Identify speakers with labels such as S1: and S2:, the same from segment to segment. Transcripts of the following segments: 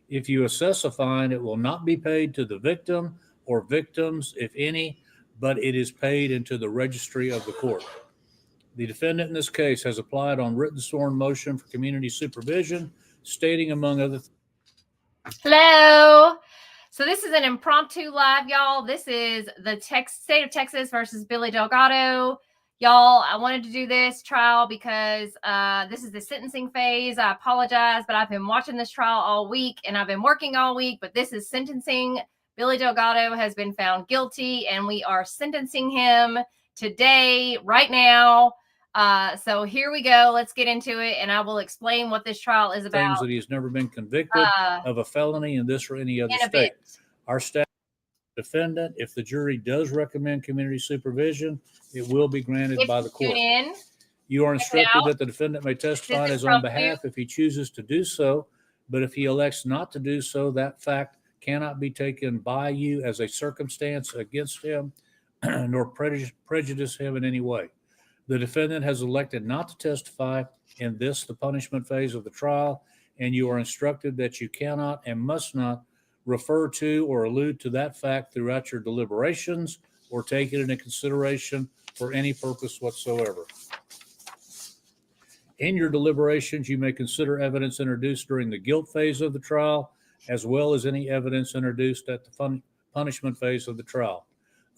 S1: If you assess a fine, it will not be paid to the victim or victims, if any, but it is paid into the registry of the court. The defendant in this case has applied on written sworn motion for community supervision, stating, among other things.
S2: Hello. So this is an impromptu live, y'all. This is the state of Texas versus Billy Delgado. Y'all, I wanted to do this trial because this is the sentencing phase. I apologize, but I've been watching this trial all week and I've been working all week, but this is sentencing. Billy Delgado has been found guilty and we are sentencing him today, right now. So here we go. Let's get into it, and I will explain what this trial is about.
S1: Things that he has never been convicted of a felony in this or any other state. Our staff defendant, if the jury does recommend community supervision, it will be granted by the court. You are instructed that the defendant may testify on his own behalf if he chooses to do so, but if he elects not to do so, that fact cannot be taken by you as a circumstance against him, nor prejudice him in any way. The defendant has elected not to testify in this, the punishment phase of the trial, and you are instructed that you cannot and must not refer to or allude to that fact throughout your deliberations or take it into consideration for any purpose whatsoever. In your deliberations, you may consider evidence introduced during the guilt phase of the trial, as well as any evidence introduced at the punishment phase of the trial.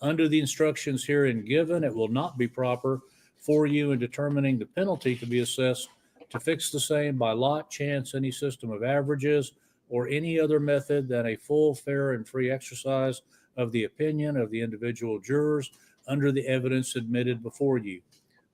S1: Under the instructions herein given, it will not be proper for you in determining the penalty to be assessed to fix the same by lot, chance, any system of averages, or any other method than a full, fair, and free exercise of the opinion of the individual jurors under the evidence admitted before you.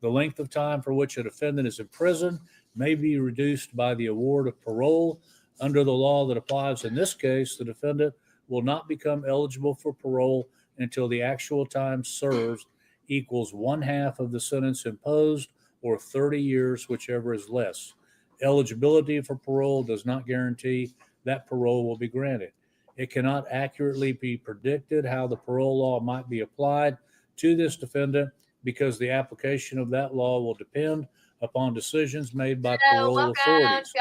S1: The length of time for which a defendant is in prison may be reduced by the award of parole. Under the law that applies in this case, the defendant will not become eligible for parole until the actual time served equals 1/2 of the sentence imposed, or 30 years, whichever is less. Eligibility for parole does not guarantee that parole will be granted. It cannot accurately be predicted how the parole law might be applied to this defendant because the application of that law will depend upon decisions made by parole authorities.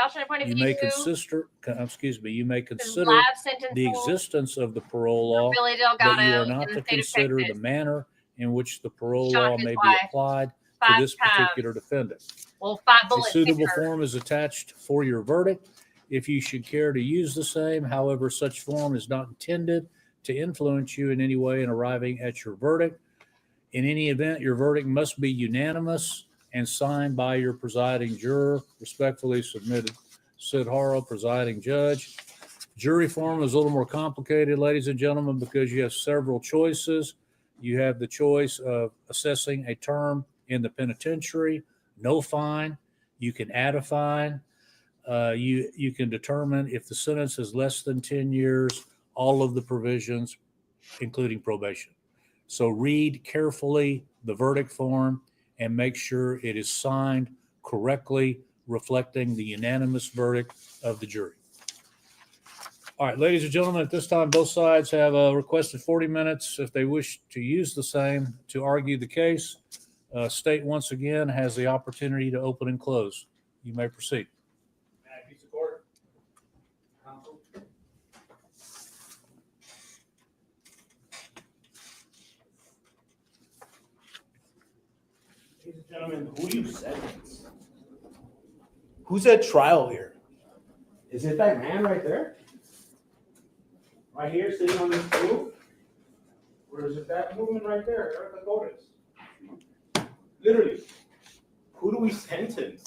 S1: You may consider the existence of the parole law, but you are not to consider the manner in which the parole law may be applied to this particular defendant. A suitable form is attached for your verdict if you should care to use the same. However, such form is not intended to influence you in any way in arriving at your verdict. In any event, your verdict must be unanimous and signed by your presiding juror. Respectfully submitted, Sid Harrell, presiding judge. Jury form is a little more complicated, ladies and gentlemen, because you have several choices. You have the choice of assessing a term in the penitentiary, no fine. You can add a fine. You can determine if the sentence is less than 10 years, all of the provisions, including probation. So read carefully the verdict form and make sure it is signed correctly, reflecting the unanimous verdict of the jury. All right, ladies and gentlemen, at this time, both sides have requested 40 minutes if they wish to use the same to argue the case. State once again has the opportunity to open and close. You may proceed.
S3: May I please support? Counsel? Ladies and gentlemen, who do you sentence? Who's at trial here? Is it that man right there? Right here, sitting on this stool? Or is it that woman right there, Erica Torres? Literally, who do we sentence?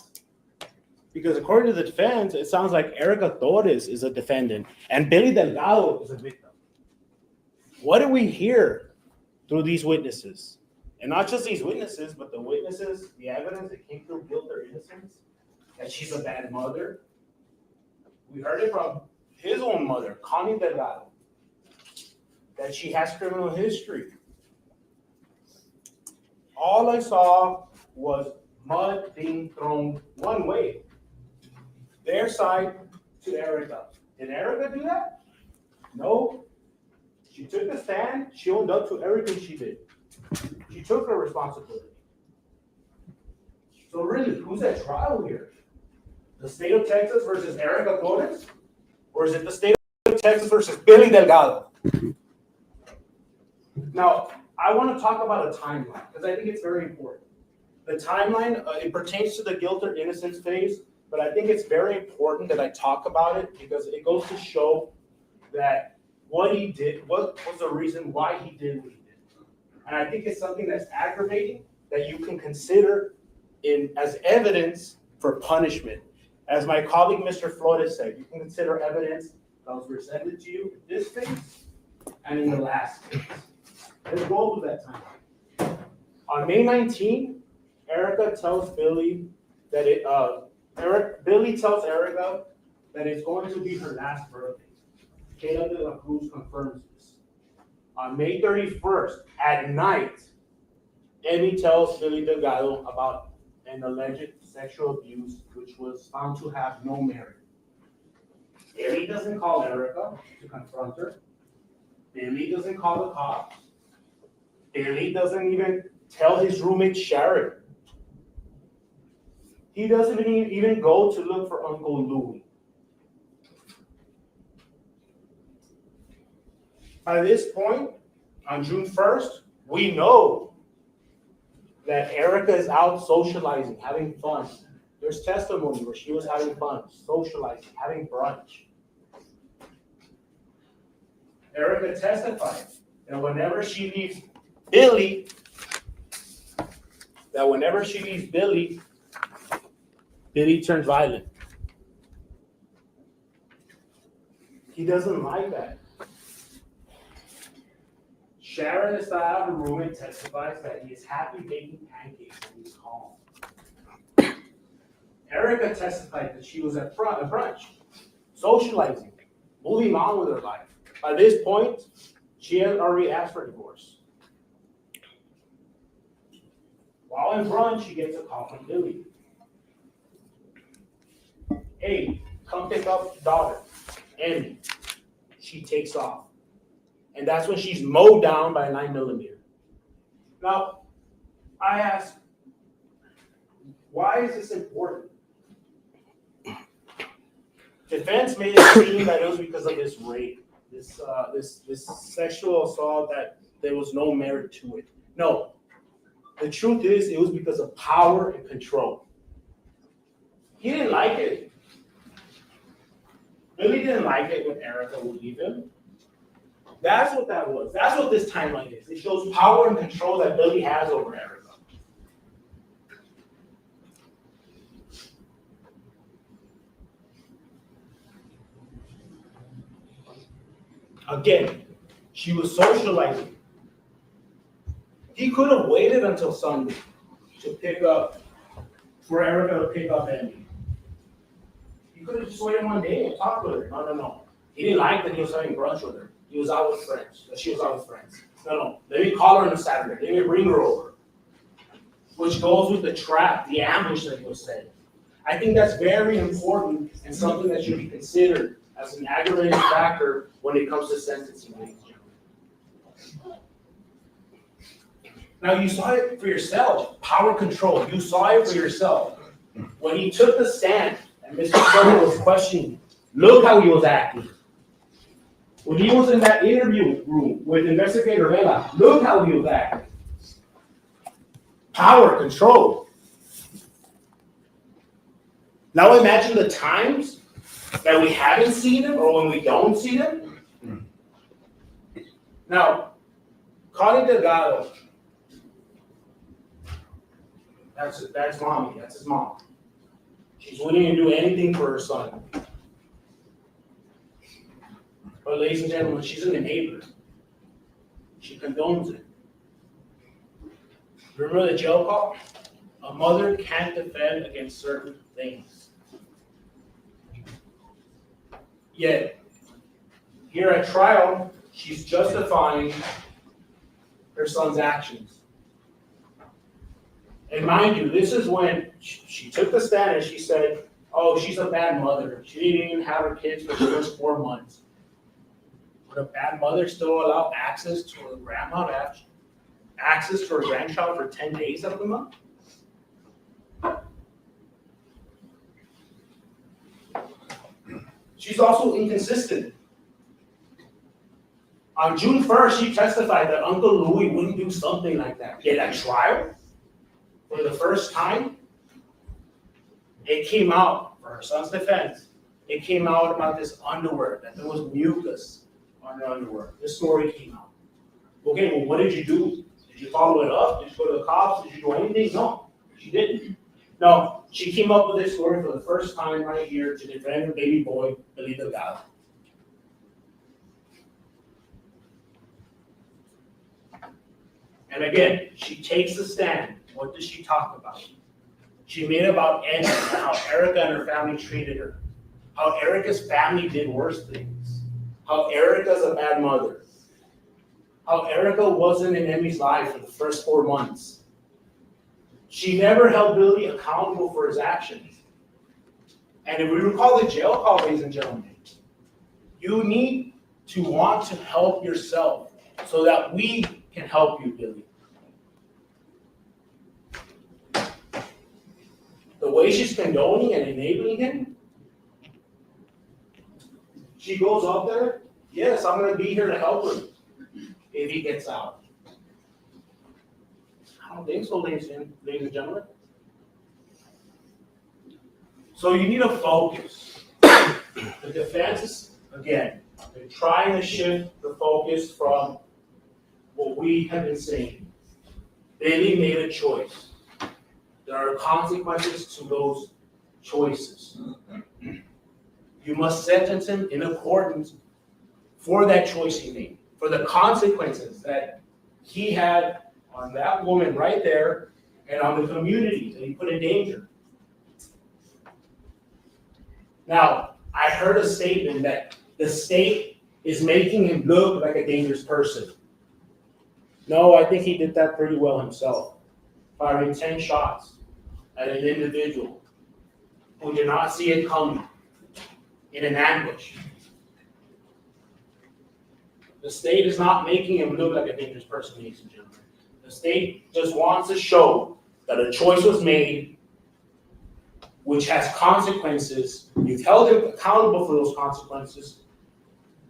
S3: Because according to the defense, it sounds like Erica Torres is a defendant and Billy Delgado is a victim. What do we hear through these witnesses? And not just these witnesses, but the witnesses, the evidence that came through guilt or innocence, that she's a bad mother. We heard it from his own mother, Connie Delgado, that she has criminal history. All I saw was mud being thrown one way. Their side to Erica. Did Erica do that? No. She took the stand. She owned up to everything she did. She took her responsibility. So really, who's at trial here? The state of Texas versus Erica Torres? Or is it the state of Texas versus Billy Delgado? Now, I want to talk about a timeline because I think it's very important. The timeline, it pertains to the guilt or innocence phase, but I think it's very important that I talk about it because it goes to show that what he did, what was the reason why he did what he did. And I think it's something that's aggravating that you can consider as evidence for punishment. As my colleague, Mr. Flores, said, you can consider evidence that was presented to you in this case and in the last case. Let's go over that time. On May 19, Erica tells Billy that Billy tells Erica that it's going to be her last birthday. Kayla de la Cruz confirms this. On May 31st, at night, Emmy tells Billy Delgado about an alleged sexual abuse, which was found to have no merit. Billy doesn't call Erica to confront her. Billy doesn't call the cops. Billy doesn't even tell his roommate Sharon. He doesn't even go to look for Uncle Louie. By this point, on June 1st, we know that Erica is out socializing, having fun. There's testimony where she was having fun, socializing, having brunch. Erica testified that whenever she leaves Billy, Billy turns violent. He doesn't like that. Sharon Estrada, her roommate, testifies that he is happy making pancakes when he's calm. Erica testified that she was at brunch, socializing, moving on with her life. By this point, she had already asked for divorce. While in brunch, she gets a call from Billy. Hey, come pick up daughter, Emmy. She takes off. And that's when she's mowed down by a 9mm. Now, I ask, why is this important? Defense made it seem that it was because of this rape, this sexual assault, that there was no merit to it. No, the truth is it was because of power and control. He didn't like it. Billy didn't like it when Erica would leave him. That's what that was. That's what this timeline is. It shows power and control that Billy has over Erica. Again, she was socializing. He could have waited until Sunday for Erica to pick up Emmy. He could have just waited one day and talked with her. No. He didn't like that he was having brunch with her. He was out with friends. That she was out with friends. No. Let me call her on a Saturday. Let me bring her over. Which goes with the trap, the ambush that he was setting. I think that's very important and something that should be considered as an aggravating factor when it comes to sentencing, ladies and gentlemen. Now, you saw it for yourself. Power control. You saw it for yourself. When he took the stand and Mr. Torres was questioning, look how he was acting. When he was in that interview room with Investigator Vela, look how he was acting. Power, control. Now imagine the times that we haven't seen him or when we don't see him. Now, Connie Delgado, that's mommy, that's his mom. She's willing to do anything for her son. But ladies and gentlemen, she's an enabler. She condones it. Remember the jail call? A mother can't defend against certain things. Yet, here at trial, she's justifying her son's actions. And mind you, this is when she took the stand and she said, oh, she's a bad mother. She didn't even have her kids for the first 4 months. Would a bad mother still allow access to her grandma to have access to her grandchild for 10 days of the month? She's also inconsistent. On June 1st, she testified that Uncle Louis wouldn't do something like that. Yet at trial, for the first time, it came out, for her son's defense, it came out about this underwear, that there was mucus on the underwear. This story came out. Okay, well, what did you do? Did you follow it up? Did you go to the cops? Did you do anything? No, she didn't. No, she came up with this story for the first time right here to defend her baby boy, Billy Delgado. And again, she takes the stand. What does she talk about? She made about Anna and how Erica and her family treated her. How Erica's family did worse things. How Erica's a bad mother. How Erica wasn't in Emmy's life for the first 4 months. She never held Billy accountable for his actions. And if we recall the jail call, ladies and gentlemen, you need to want to help yourself so that we can help you, Billy. The way she's condoning and enabling him, she goes up there, yes, I'm going to be here to help him if he gets out. I don't think so, ladies and gentlemen. So you need to focus. The defense is, again, they're trying to shift the focus from what we have been saying. Billy made a choice. There are consequences to those choices. You must sentence him in accordance for that choice he made, for the consequences that he had on that woman right there and on the community that he put in danger. Now, I heard a statement that the state is making him look like a dangerous person. No, I think he did that pretty well himself, firing 10 shots at an individual who did not see it coming in an ambush. The state is not making him look like a dangerous person, ladies and gentlemen. The state just wants to show that a choice was made which has consequences. You've held him accountable for those consequences,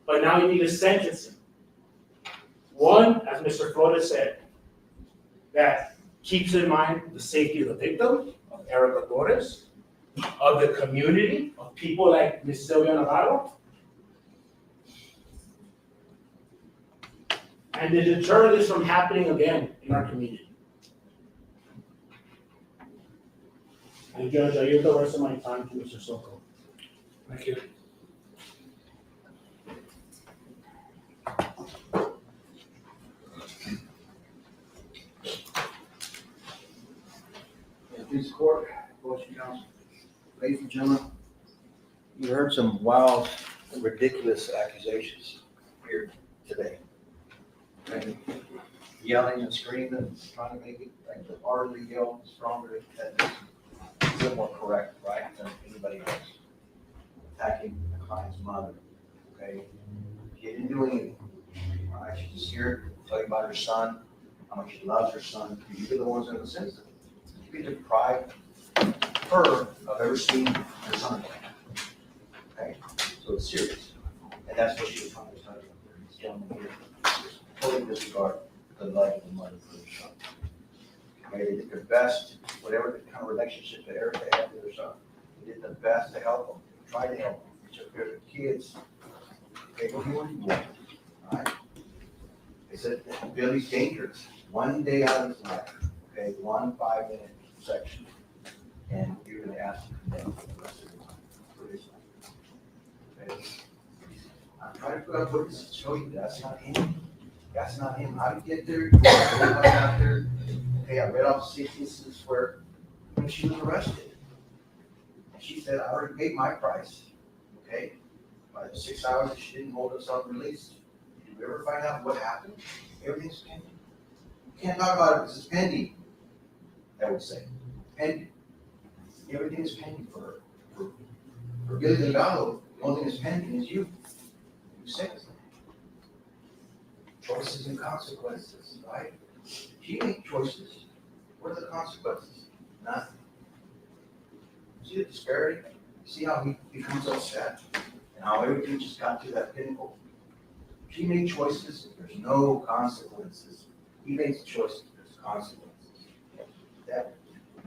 S3: but now you need to sentence him. One, as Mr. Torres said, that keeps in mind the safety of the victim, of Erica Torres, of the community, of people like Ms. Sylvia Navarro, and to deter this from happening again in our community. And Judge, I yield the rest of my time to Mr. Soko.
S1: Thank you.
S4: Police Court, Motion Council. Ladies and gentlemen, you heard some wild, ridiculous accusations here today. And yelling and screaming, trying to make it like the harder you yell, the stronger that is. It's a little more correct, right, than anybody else. Attacking the client's mother, okay? She didn't do anything. All right, she's just here to tell you about her son, how much she loves her son. You're the ones that have sentenced him. You can deprive her of ever seeing her son again. Okay? So it's serious. And that's what she was trying to tell you. This gentleman here just totally disregard the life of the mother for her son. Okay, they did their best, whatever kind of relationship that Erica had with her son. They did the best to help him, tried to help him. They took care of the kids. Okay, what do you want to do? All right? They said Billy's dangerous. One day out of his life. Okay, 1 5-minute section, and you're going to ask him to condemn for the rest of the time for his life. Okay? I'm trying to put up what to show you that's not him. That's not him. How to get there? Out there. Okay, I read off 6 instances where when she was arrested, and she said, "I already paid my price." Okay, by the 6 hours that she didn't hold herself released. Did you ever find out what happened? Everything's pending. You can't talk about it because it's pending. I would say, pending. Everything is pending for her. For Billy Delgado, the only thing that's pending is you. You said it. Choices and consequences, right? She made choices. What are the consequences? Nothing. See the disparity? See how he becomes upset? and how everything just got to that pinnacle. She made choices, there's no consequences. He makes choices, there's consequences.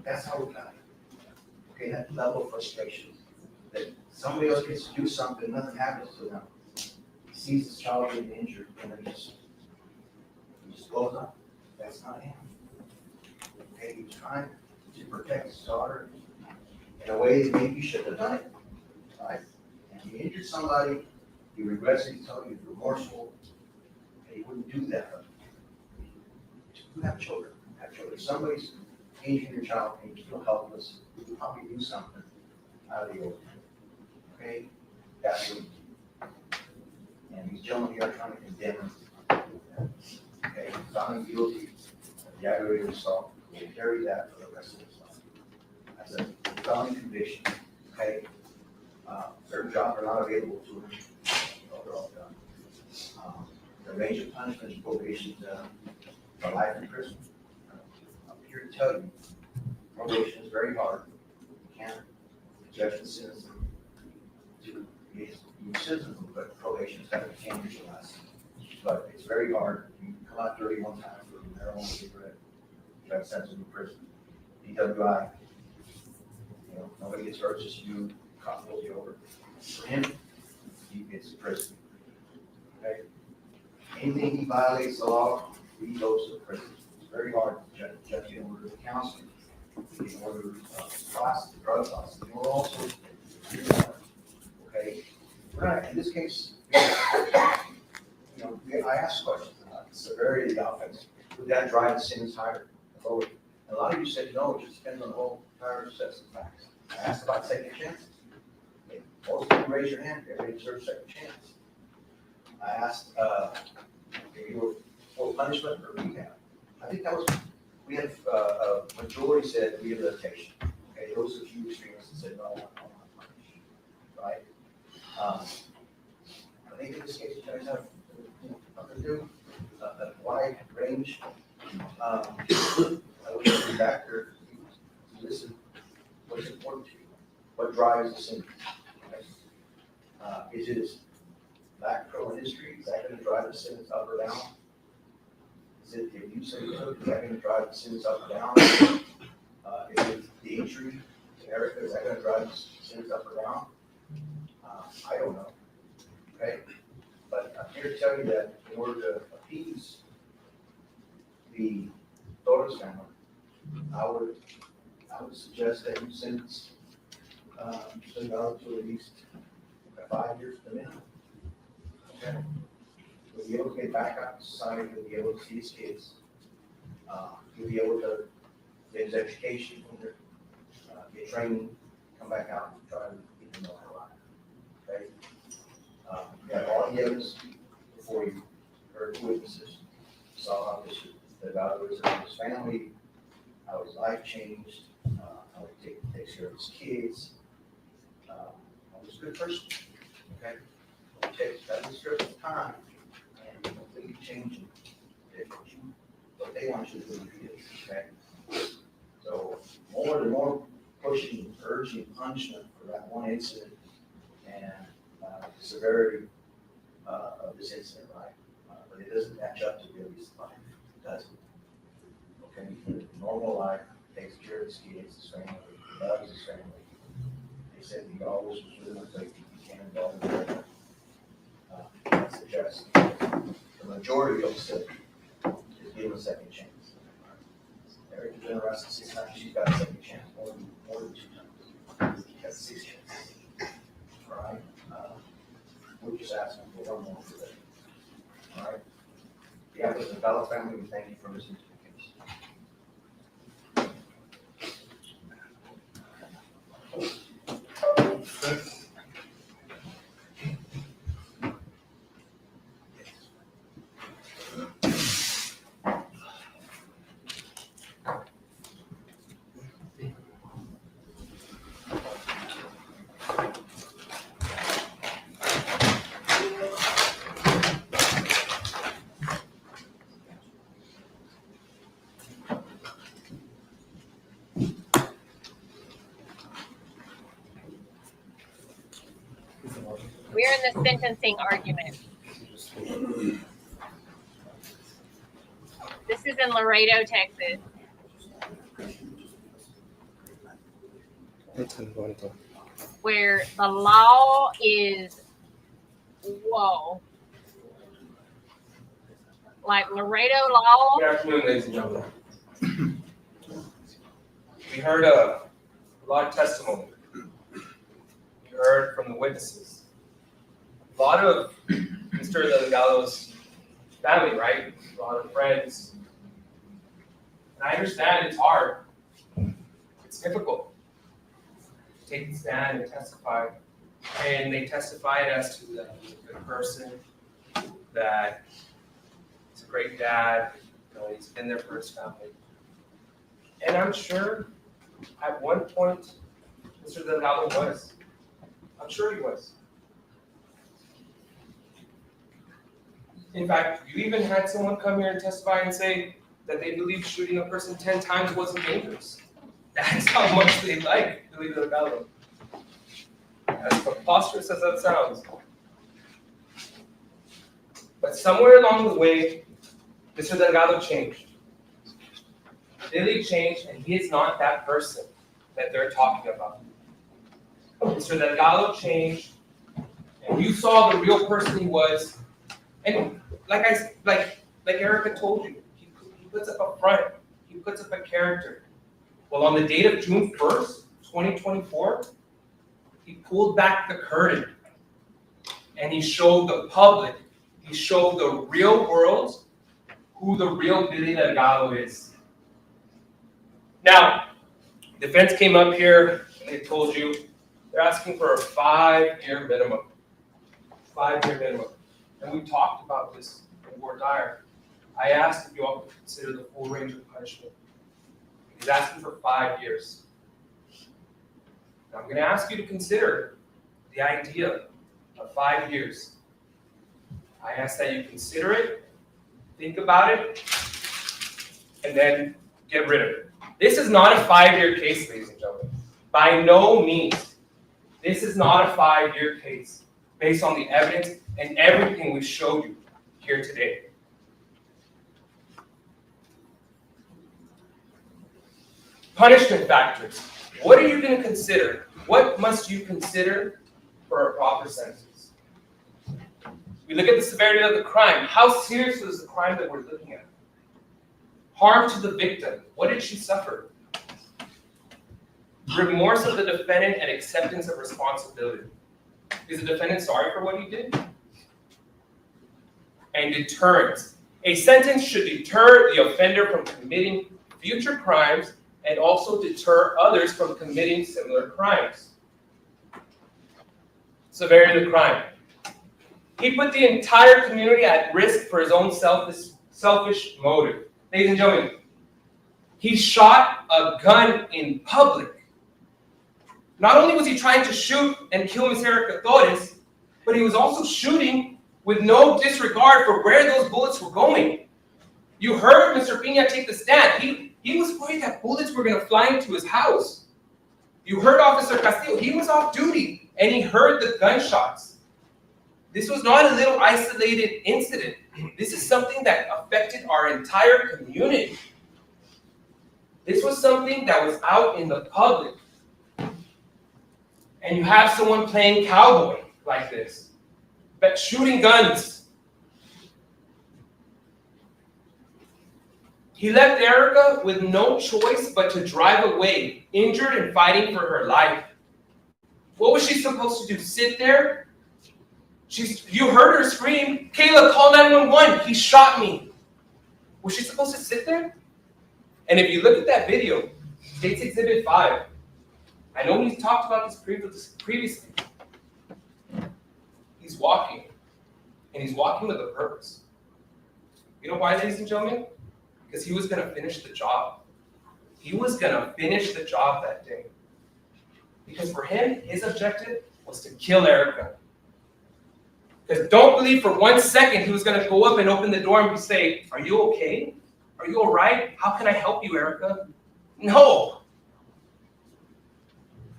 S4: That's how we got it. Okay, that level of frustration. That somebody else gets to do something, nothing happens to them. He sees his child getting injured, and then he just blows up. That's not him. Okay, he's trying to protect his daughter in a way that maybe he shouldn't have done it. Right? And he injured somebody, he regrets it, he's telling you he's remorseful, and he wouldn't do that. You have children. If somebody's injuring your child and you feel helpless, you can probably do something out of the ordinary. Okay? That's what you do. And these gentlemen here are trying to condemn him. Okay? Found him guilty of the aggravated assault. We'll carry that for the rest of his life. That's a felony conviction. Okay? Certain jobs are not available to him. They're all done. The range of punishments, probation, for life in prison. I'm here to tell you, probation is very hard. You can't judge the citizen to be citizen, but probation is kind of a candy for us. But it's very hard. You can come out dirty one time for marijuana cigarette. You have sent to prison. DWI. Nobody gets hurt, just you, cop pulls you over. For him, he gets to prison. Okay? Anything he violates the law, he goes to prison. It's very hard to judge in order of counseling, in order of classes, drug classes, and we're also, okay? We're not, in this case, I asked questions about the severity of the offense. Would that drive the sentence higher or lower? And a lot of you said no, it just depends on the whole entire set of facts. I asked about second chances. Most of you raise your hand, everybody deserves a second chance. I asked if you were for punishment or rehab. I think that was, we have a majority said rehabilitation. Okay, those are a few extremists that said no, I don't want to punish. Right? I think in this case, you guys have nothing to do, a wide range. I would go back there, listen, what's important to you? What drives the sentence? Is it lack criminal history? Is that going to drive the sentence up or down? Is it the abuse that he took? Is that going to drive the sentence up or down? Is it the injury to Erica? Is that going to drive the sentence up or down? I don't know. Okay? But I'm here to tell you that in order to appease the Torres family, I would suggest that you sentence Delgado to at least 5 years to minimum. Okay? He'll be able to get back out to society, he'll be able to see his kids, he'll be able to get his education, get training, come back out and try to get to know her life. Okay? You have all the evidence before you, heard the witnesses, saw how this Delgado is around his family, how his life changed, how he takes care of his kids. He's a good person. Okay? It takes that descriptive time and completely changing what they want you to do. Okay? So more pushing, urging punishment for that one incident and the severity of this incident, right? But it doesn't match up to Billy's life. It doesn't. Okay? Normal life, takes care of his kids, his family, loves his family. They said he always was really like he can't involve in that. I suggest the majority of us said is give him a second chance. Erica's been arrested 6 times, she's got a second chance, more than 2 times. She got 6 chances. All right? We're just asking for one more for that. All right? The Appleton and Bella family, we thank you for listening to the case.
S2: the sentencing argument. This is in Laredo, Texas. Where the law is, whoa. Like Laredo law.
S5: Good afternoon, ladies and gentlemen. We heard a lot of testimony. We heard from the witnesses. A lot of Mr. Delgado's family, right? A lot of friends. And I understand it's hard. It's difficult to take the stand and testify. And they testified as to that he's a good person, that he's a great dad, you know, he's been there for his family. And I'm sure at one point, Mr. Delgado was. I'm sure he was. In fact, you even had someone come here and testify and say that they believe shooting a person 10 times wasn't dangerous. That's how much they like Billy Delgado. As preposterous as that sounds. But somewhere along the way, Mr. Delgado changed. Billy changed, and he is not that person that they're talking about. Mr. Delgado changed, and you saw the real person he was. And like Erica told you, he puts up a front, he puts up a character. Well, on the date of June 1st, 2024, he pulled back the curtain, and he showed the public, he showed the real world who the real Billy Delgado is. Now, defense came up here and they told you they're asking for a 5-year minimum. 5-year minimum. And we talked about this in Ward Dyer. I asked if you all could consider the full range of punishment. He's asking for 5 years. Now I'm going to ask you to consider the idea of 5 years. I ask that you consider it, think about it, and then get rid of it. This is not a 5-year case, ladies and gentlemen. By no means. This is not a 5-year case based on the evidence and everything we showed you here today. Punishment factors. What are you going to consider? What must you consider for a proper sentence? We look at the severity of the crime. How serious is the crime that we're looking at? Harm to the victim. What did she suffer? Remorse of the defendant and acceptance of responsibility. Is the defendant sorry for what he did? And deterrence. A sentence should deter the offender from committing future crimes and also deter others from committing similar crimes. Severity of the crime. He put the entire community at risk for his own selfish motive. Ladies and gentlemen, he shot a gun in public. Not only was he trying to shoot and kill Ms. Erica Torres, but he was also shooting with no disregard for where those bullets were going. You heard Mr. Pina take the stand. He was worried that bullets were going to fly into his house. You heard Officer Castillo. He was off duty, and he heard the gunshots. This was not a little isolated incident. This is something that affected our entire community. This was something that was out in the public. And you have someone playing cowboy like this, but shooting guns. He left Erica with no choice but to drive away, injured and fighting for her life. What was she supposed to do? Sit there? You heard her scream, "Kayla, call 911, he shot me." Was she supposed to sit there? And if you look at that video, State's Exhibit 5, I know he's talked about this previously. He's walking, and he's walking with a purpose. You know why, ladies and gentlemen? Because he was going to finish the job. He was going to finish the job that day. Because for him, his objective was to kill Erica. Because don't believe for 1 second he was going to go up and open the door and say, "Are you okay? Are you all right? How can I help you, Erica?" No.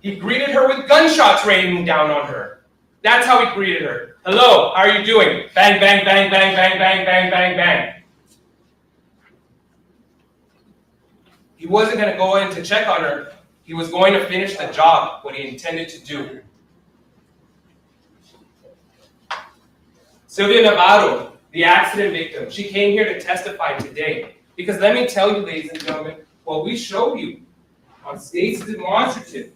S5: He greeted her with gunshots raining down on her. That's how he greeted her. Hello, how are you doing? Bang, bang, bang, bang, bang, bang, bang, bang, bang. He wasn't going to go in to check on her. He was going to finish the job, what he intended to do. Sylvia Navarro, the accident victim, she came here to testify today. Because let me tell you, ladies and gentlemen, what we showed you on stage is demonstrative.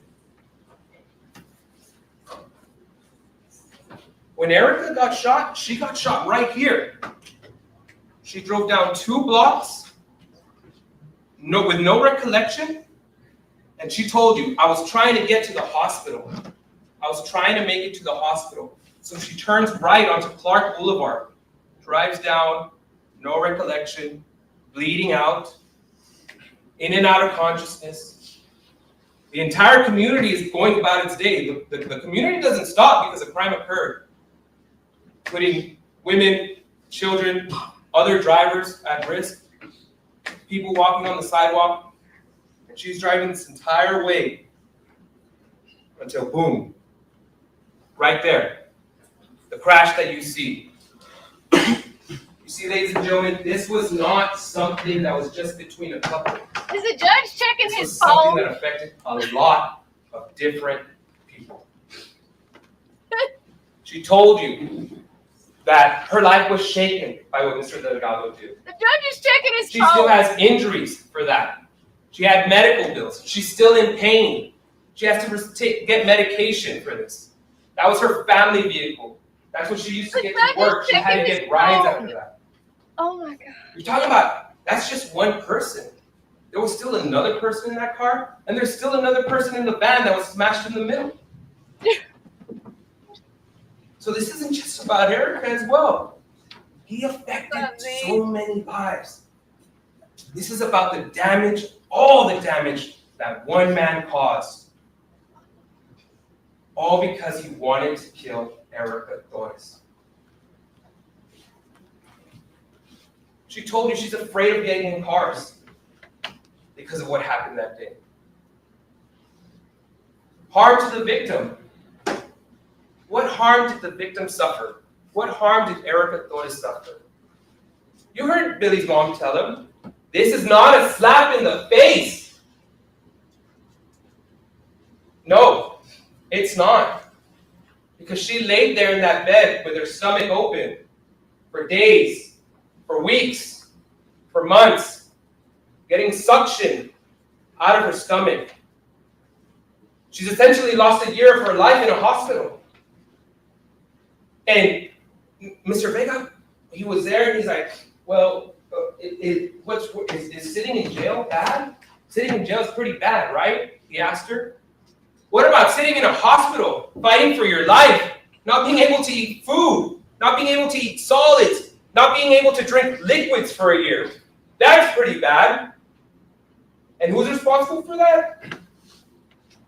S5: When Erica got shot, she got shot right here. She drove down 2 blocks with no recollection, and she told you, I was trying to get to the hospital. I was trying to make it to the hospital. So she turns right onto Clark Boulevard, drives down, no recollection, bleeding out, in and out of consciousness. The entire community is going about its day. The community doesn't stop because a crime occurred, putting women, children, other drivers at risk, people walking on the sidewalk, and she's driving this entire way until boom, right there, the crash that you see. You see, ladies and gentlemen, this was not something that was just between a couple.
S2: Is the judge checking
S5: This
S2: his
S5: was something
S2: phone?
S5: that affected a lot of different people. She told you that her life was shaken by what Mr. Delgado did.
S2: The judge is checking his
S5: She
S2: phone.
S5: still has injuries for that. She had medical bills. She's still in pain. She has to get medication for this. That was her family vehicle. That's what she used to get to work. She had to get rides after that.
S2: Oh my God.
S5: You're talking about, that's just one person. There was still another person in that car, and there's still another person in the van that was smashed in the middle. So this isn't just about Erica as well. He affected so many lives. This is about the damage, all the damage that one man caused. All because he wanted to kill Erica Torres. She told you she's afraid of getting in cars because of what happened that day. Harm to the victim. What harm did the victim suffer? What harm did Erica Torres suffer? You heard Billy's mom tell him, this is not a slap in the face. No, it's not. Because she laid there in that bed with her stomach open for days, for weeks, for months, getting suction out of her stomach. She's essentially lost a year of her life in a hospital. And Mr. Vega, he was there and he's like, well, is sitting in jail bad? Sitting in jail is pretty bad, right? He asked her. What about sitting in a hospital, fighting for your life, not being able to eat food, not being able to eat solids, not being able to drink liquids for a year? That's pretty bad. And who's responsible for that?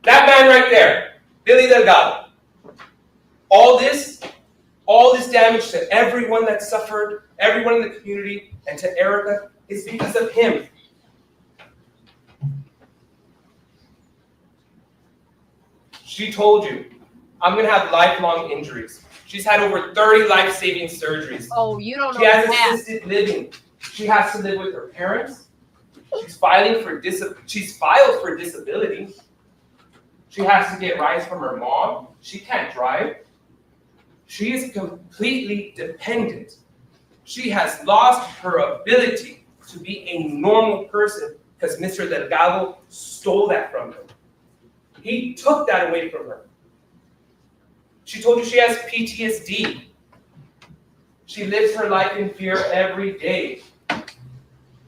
S5: That man right there, Billy Delgado. All this damage to everyone that suffered, everyone in the community, and to Erica is because of him. She told you, I'm going to have lifelong injuries. She's had over 30 life-saving surgeries.
S2: Oh, you don't know
S5: She has
S2: that.
S5: assisted living. She has to live with her parents. She's filed for disability. She has to get rides from her mom. She can't drive. She is completely dependent. She has lost her ability to be a normal person because Mr. Delgado stole that from her. He took that away from her. She told you she has PTSD. She lives her life in fear every day.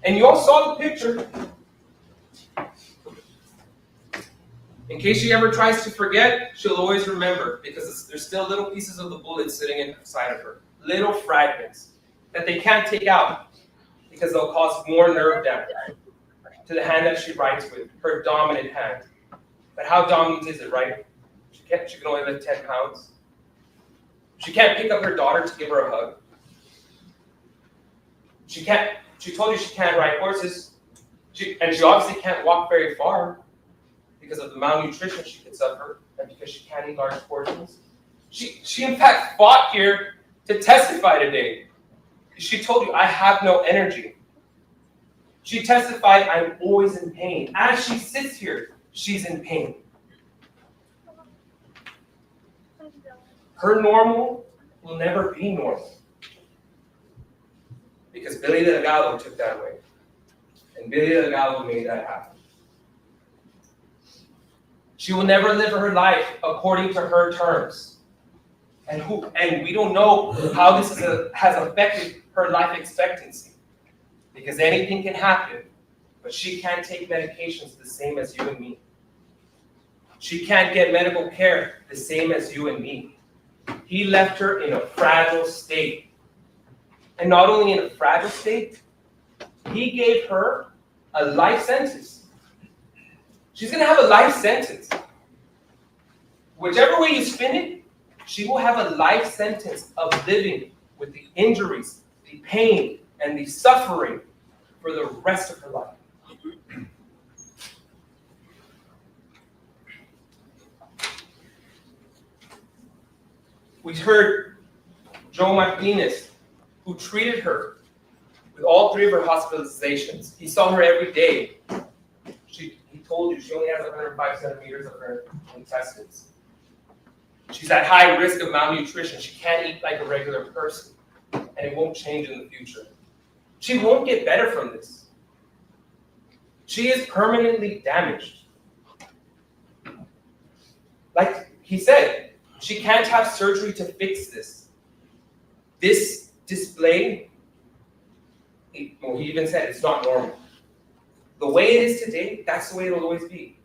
S5: And you all saw the picture. In case she ever tries to forget, she'll always remember because there's still little pieces of the bullet sitting inside of her. Little fragments that they can't take out because they'll cause more nerve damage to the hand that she writes with, her dominant hand. But how dominant is it, right? She can only lift 10 pounds. She can't pick up her daughter to give her a hug. She told you she can't ride horses. And she obviously can't walk very far because of the malnutrition she could suffer and because she can't eat large portions. She in fact fought here to testify today. She told you, I have no energy. She testified, I'm always in pain. As she sits here, she's in pain. Her normal will never be normal. Because Billy Delgado took that away. And Billy Delgado made that happen. She will never live her life according to her terms. And we don't know how this has affected her life expectancy. Because anything can happen, but she can't take medications the same as you and me. She can't get medical care the same as you and me. He left her in a fragile state. And not only in a fragile state, he gave her a life sentence. She's going to have a life sentence. Whichever way you spin it, she will have a life sentence of living with the injuries, the pain, and the suffering for the rest of her life. We heard Joe Martinez, who treated her with all 3 of her hospitalizations. He saw her every day. He told you she only has 105 centimeters of her intestines. She's at high risk of malnutrition. She can't eat like a regular person, and it won't change in the future. She won't get better from this. She is permanently damaged. Like he said, she can't have surgery to fix this. This display, he even said it's not normal. The way it is today, that's the way it'll always be.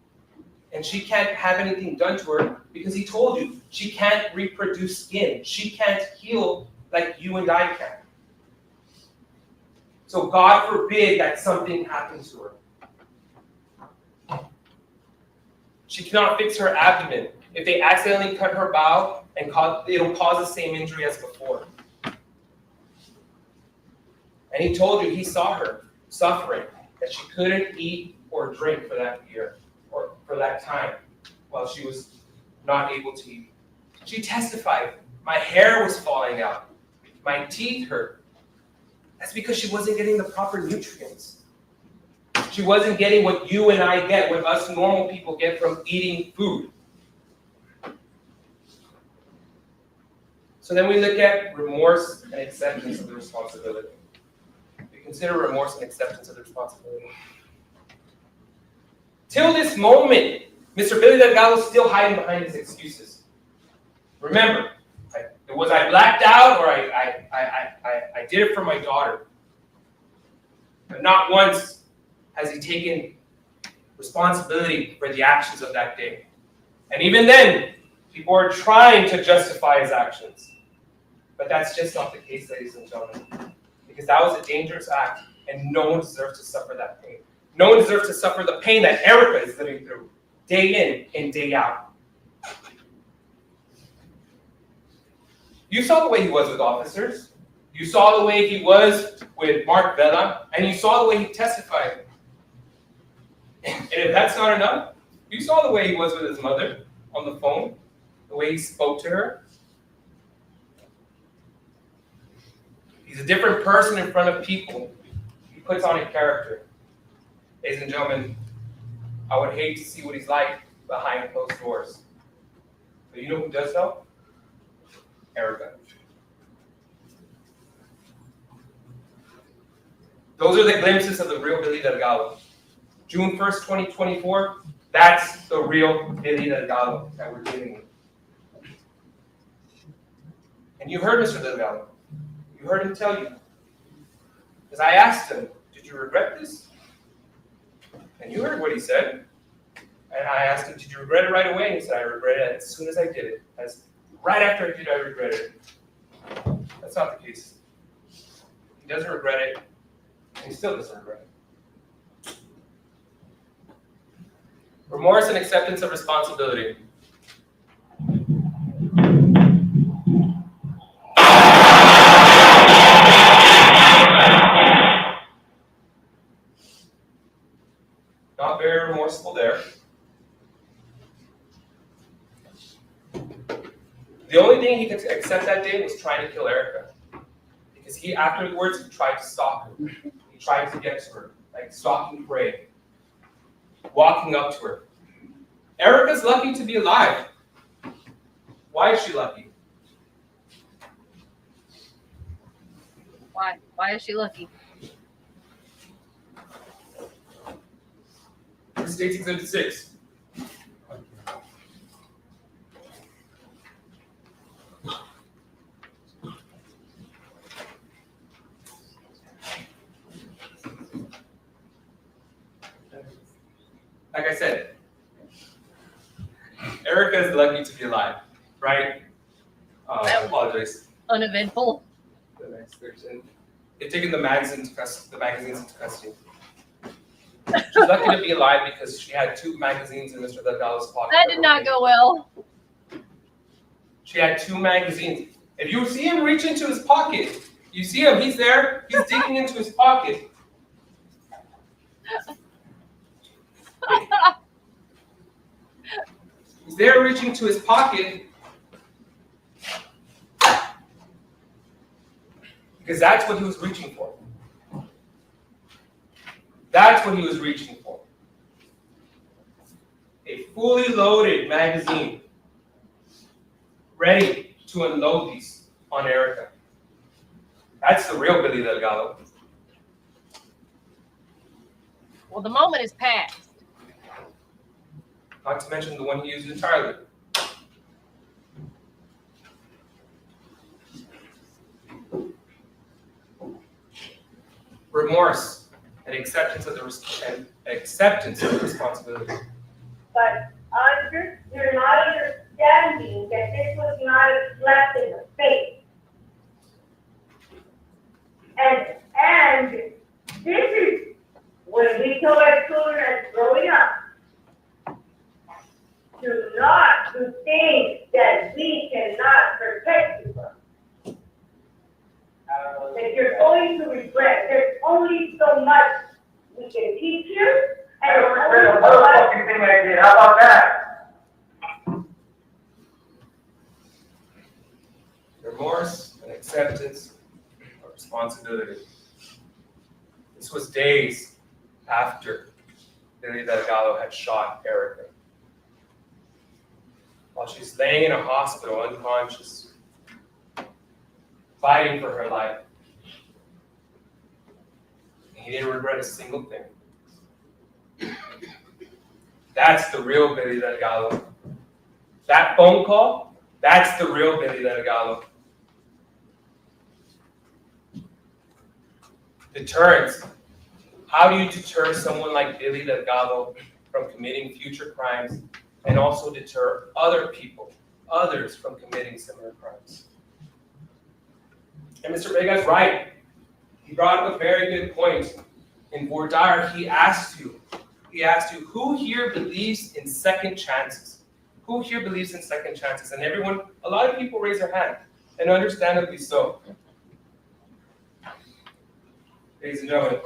S5: And she can't have anything done to her because he told you she can't reproduce skin. She can't heal like you and I can. So God forbid that something happens to her. She cannot fix her abdomen. If they accidentally cut her bowel, it'll cause the same injury as before. And he told you he saw her suffering, that she couldn't eat or drink for that year, or for that time, while she was not able to eat. She testified, my hair was falling out, my teeth hurt. That's because she wasn't getting the proper nutrients. She wasn't getting what you and I get, what us normal people get from eating food. So then we look at remorse and acceptance of the responsibility. We consider remorse and acceptance of the responsibility. Till this moment, Mr. Billy Delgado is still hiding behind his excuses. Remember, was I blacked out or I did it for my daughter? But not once has he taken responsibility for the actions of that day. And even then, people are trying to justify his actions. But that's just not the case, ladies and gentlemen. Because that was a dangerous act, and no one deserves to suffer that pain. No one deserves to suffer the pain that Erica is living through, day in and day out. You saw the way he was with officers. You saw the way he was with Mark Vela, and you saw the way he testified. And if that's not enough, you saw the way he was with his mother on the phone, the way he spoke to her. He's a different person in front of people. He puts on a character. Ladies and gentlemen, I would hate to see what he's like behind closed doors. But you know who does know? Erica. Those are the glimpses of the real Billy Delgado. June 1st, 2024, that's the real Billy Delgado that we're dealing with. And you heard Mr. Delgado. You heard him tell you. Because I asked him, did you regret this? And you heard what he said. And I asked him, did you regret it right away? And he said, I regret it as soon as I did it. Right after I did it, I regretted it. That's not the case. He doesn't regret it, and he still doesn't regret it. Remorse and acceptance of responsibility. Not very remorseful there. The only thing he could accept that day was trying to kill Erica. Because he afterwards tried to stalk her. He tried to get to her, like stalking prey, walking up to her. Erica's lucky to be alive. Why is she lucky?
S2: Why? Why is she lucky?
S5: States Exhibit 6. Like I said, Erica is lucky to be alive, right? I apologize.
S2: Uneventful.
S5: The next person. They've taken the magazines into custody. She's lucky to be alive because she had 2 magazines in Mr. Delgado's pocket.
S2: That did not go well.
S5: She had 2 magazines. If you see him reach into his pocket, you see him, he's there, he's digging into his pocket. He's there reaching to his pocket because that's what he was reaching for. That's what he was reaching for. A fully loaded magazine ready to unload these on Erica. That's the real Billy Delgado.
S2: Well, the moment is past.
S5: Not to mention the one he used entirely. Remorse and acceptance of the responsibility.
S6: But you're not understanding that this was not a slap in the face. And this is when we tell our children as growing up to not do things that we cannot protect you from. That you're going to regret. There's only so much we can teach you. I don't regret a motherfucking thing I did. How about that?
S5: Remorse and acceptance of responsibility. This was days after Billy Delgado had shot Erica. While she's laying in a hospital unconscious, fighting for her life. He didn't regret a single thing. That's the real Billy Delgado. That phone call, that's the real Billy Delgado. Deterrence. How do you deter someone like Billy Delgado from committing future crimes and also deter other people, others from committing similar crimes? And Mr. Vega's right. He brought up a very good point. In Bordar, he asked you, who here believes in second chances? Who here believes in second chances? And everyone, a lot of people raise their hand, and understandably so. Ladies and gentlemen,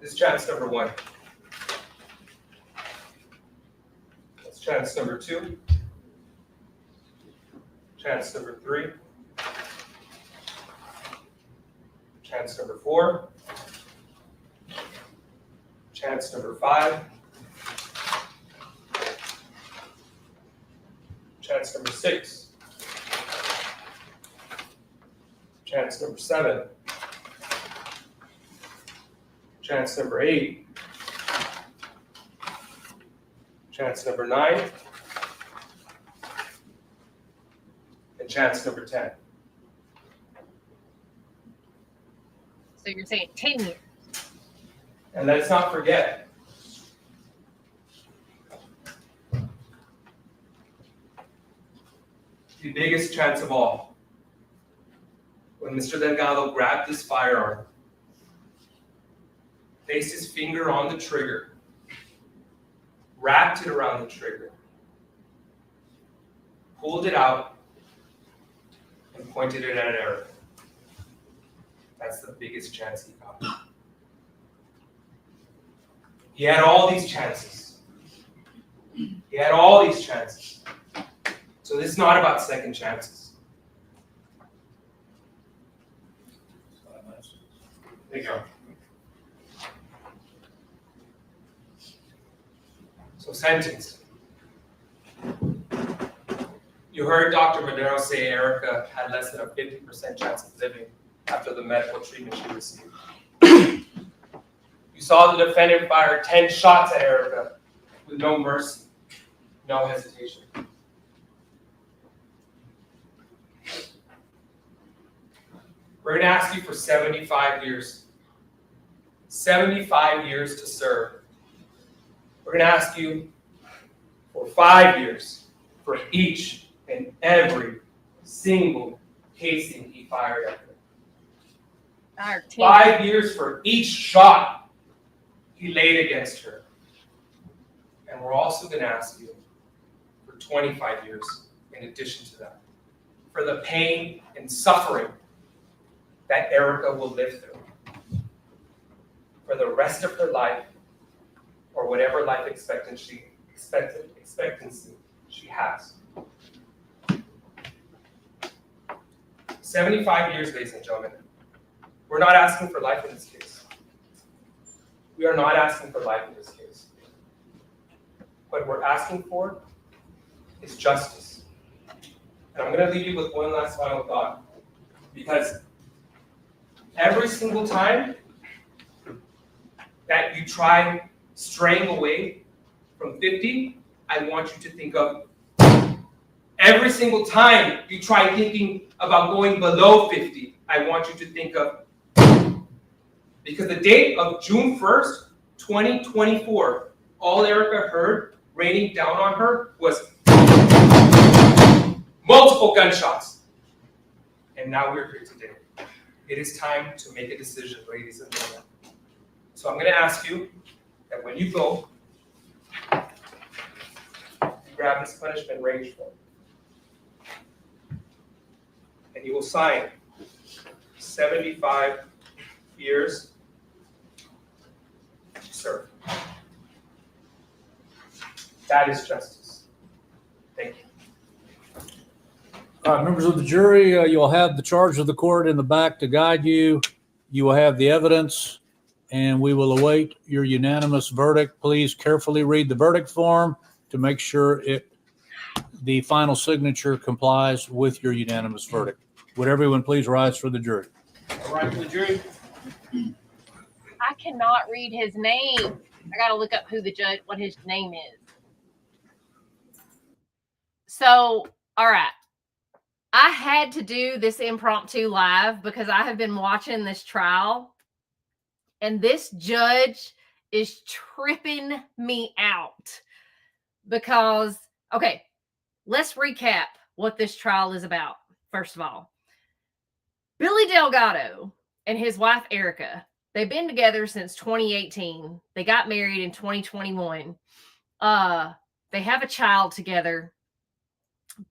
S5: this is chance number 1. That's chance number 2. Chance number 3. Chance number 4. Chance number 5. Chance number 6. Chance number 7. Chance number 8. Chance number 9. And chance number 10.
S2: So you're saying 10 years.
S5: And let's not forget, the biggest chance of all, when Mr. Delgado grabbed this firearm, placed his finger on the trigger, wrapped it around the trigger, pulled it out, and pointed it at Eric. That's the biggest chance he got. He had all these chances. He had all these chances. So this is not about second chances. There you go. So sentence. You heard Dr. Madero say Erica had less than a 50% chance of living after the medical treatment she received. You saw the defendant fire 10 shots at Erica with no mercy, no hesitation. We're going to ask you for 75 years. 75 years to serve. We're going to ask you for 5 years for each and every single casing he fired at her. 5 years for each shot he laid against her. And we're also going to ask you for 25 years in addition to that, for the pain and suffering that Erica will live through for the rest of her life, or whatever life expectancy she has. 75 years, ladies and gentlemen. We're not asking for life in this case. We are not asking for life in this case. What we're asking for is justice. And I'm going to leave you with one last final thought. Because every single time that you try straying away from 50, I want you to think of every single time you try thinking about going below 50, I want you to think of, because the date of June 1st, 2024, all Erica heard raining down on her was multiple gunshots. And now we're here today. It is time to make a decision, ladies and gentlemen. So I'm going to ask you that when you go, you grab this punishment range form. And you will sign 75 years to serve. That is justice. Thank you.
S1: Members of the jury, you'll have the charge of the court in the back to guide you. You will have the evidence, and we will await your unanimous verdict. Please carefully read the verdict form to make sure the final signature complies with your unanimous verdict. Would everyone please rise for the jury?
S3: All right, for the jury.
S2: I cannot read his name. I got to look up who the judge, what his name is. So, all right. I had to do this impromptu live because I have been watching this trial, and this judge is tripping me out because, okay, let's recap what this trial is about. First of all, Billy Delgado and his wife, Erica, they've been together since 2018. They got married in 2021. They have a child together.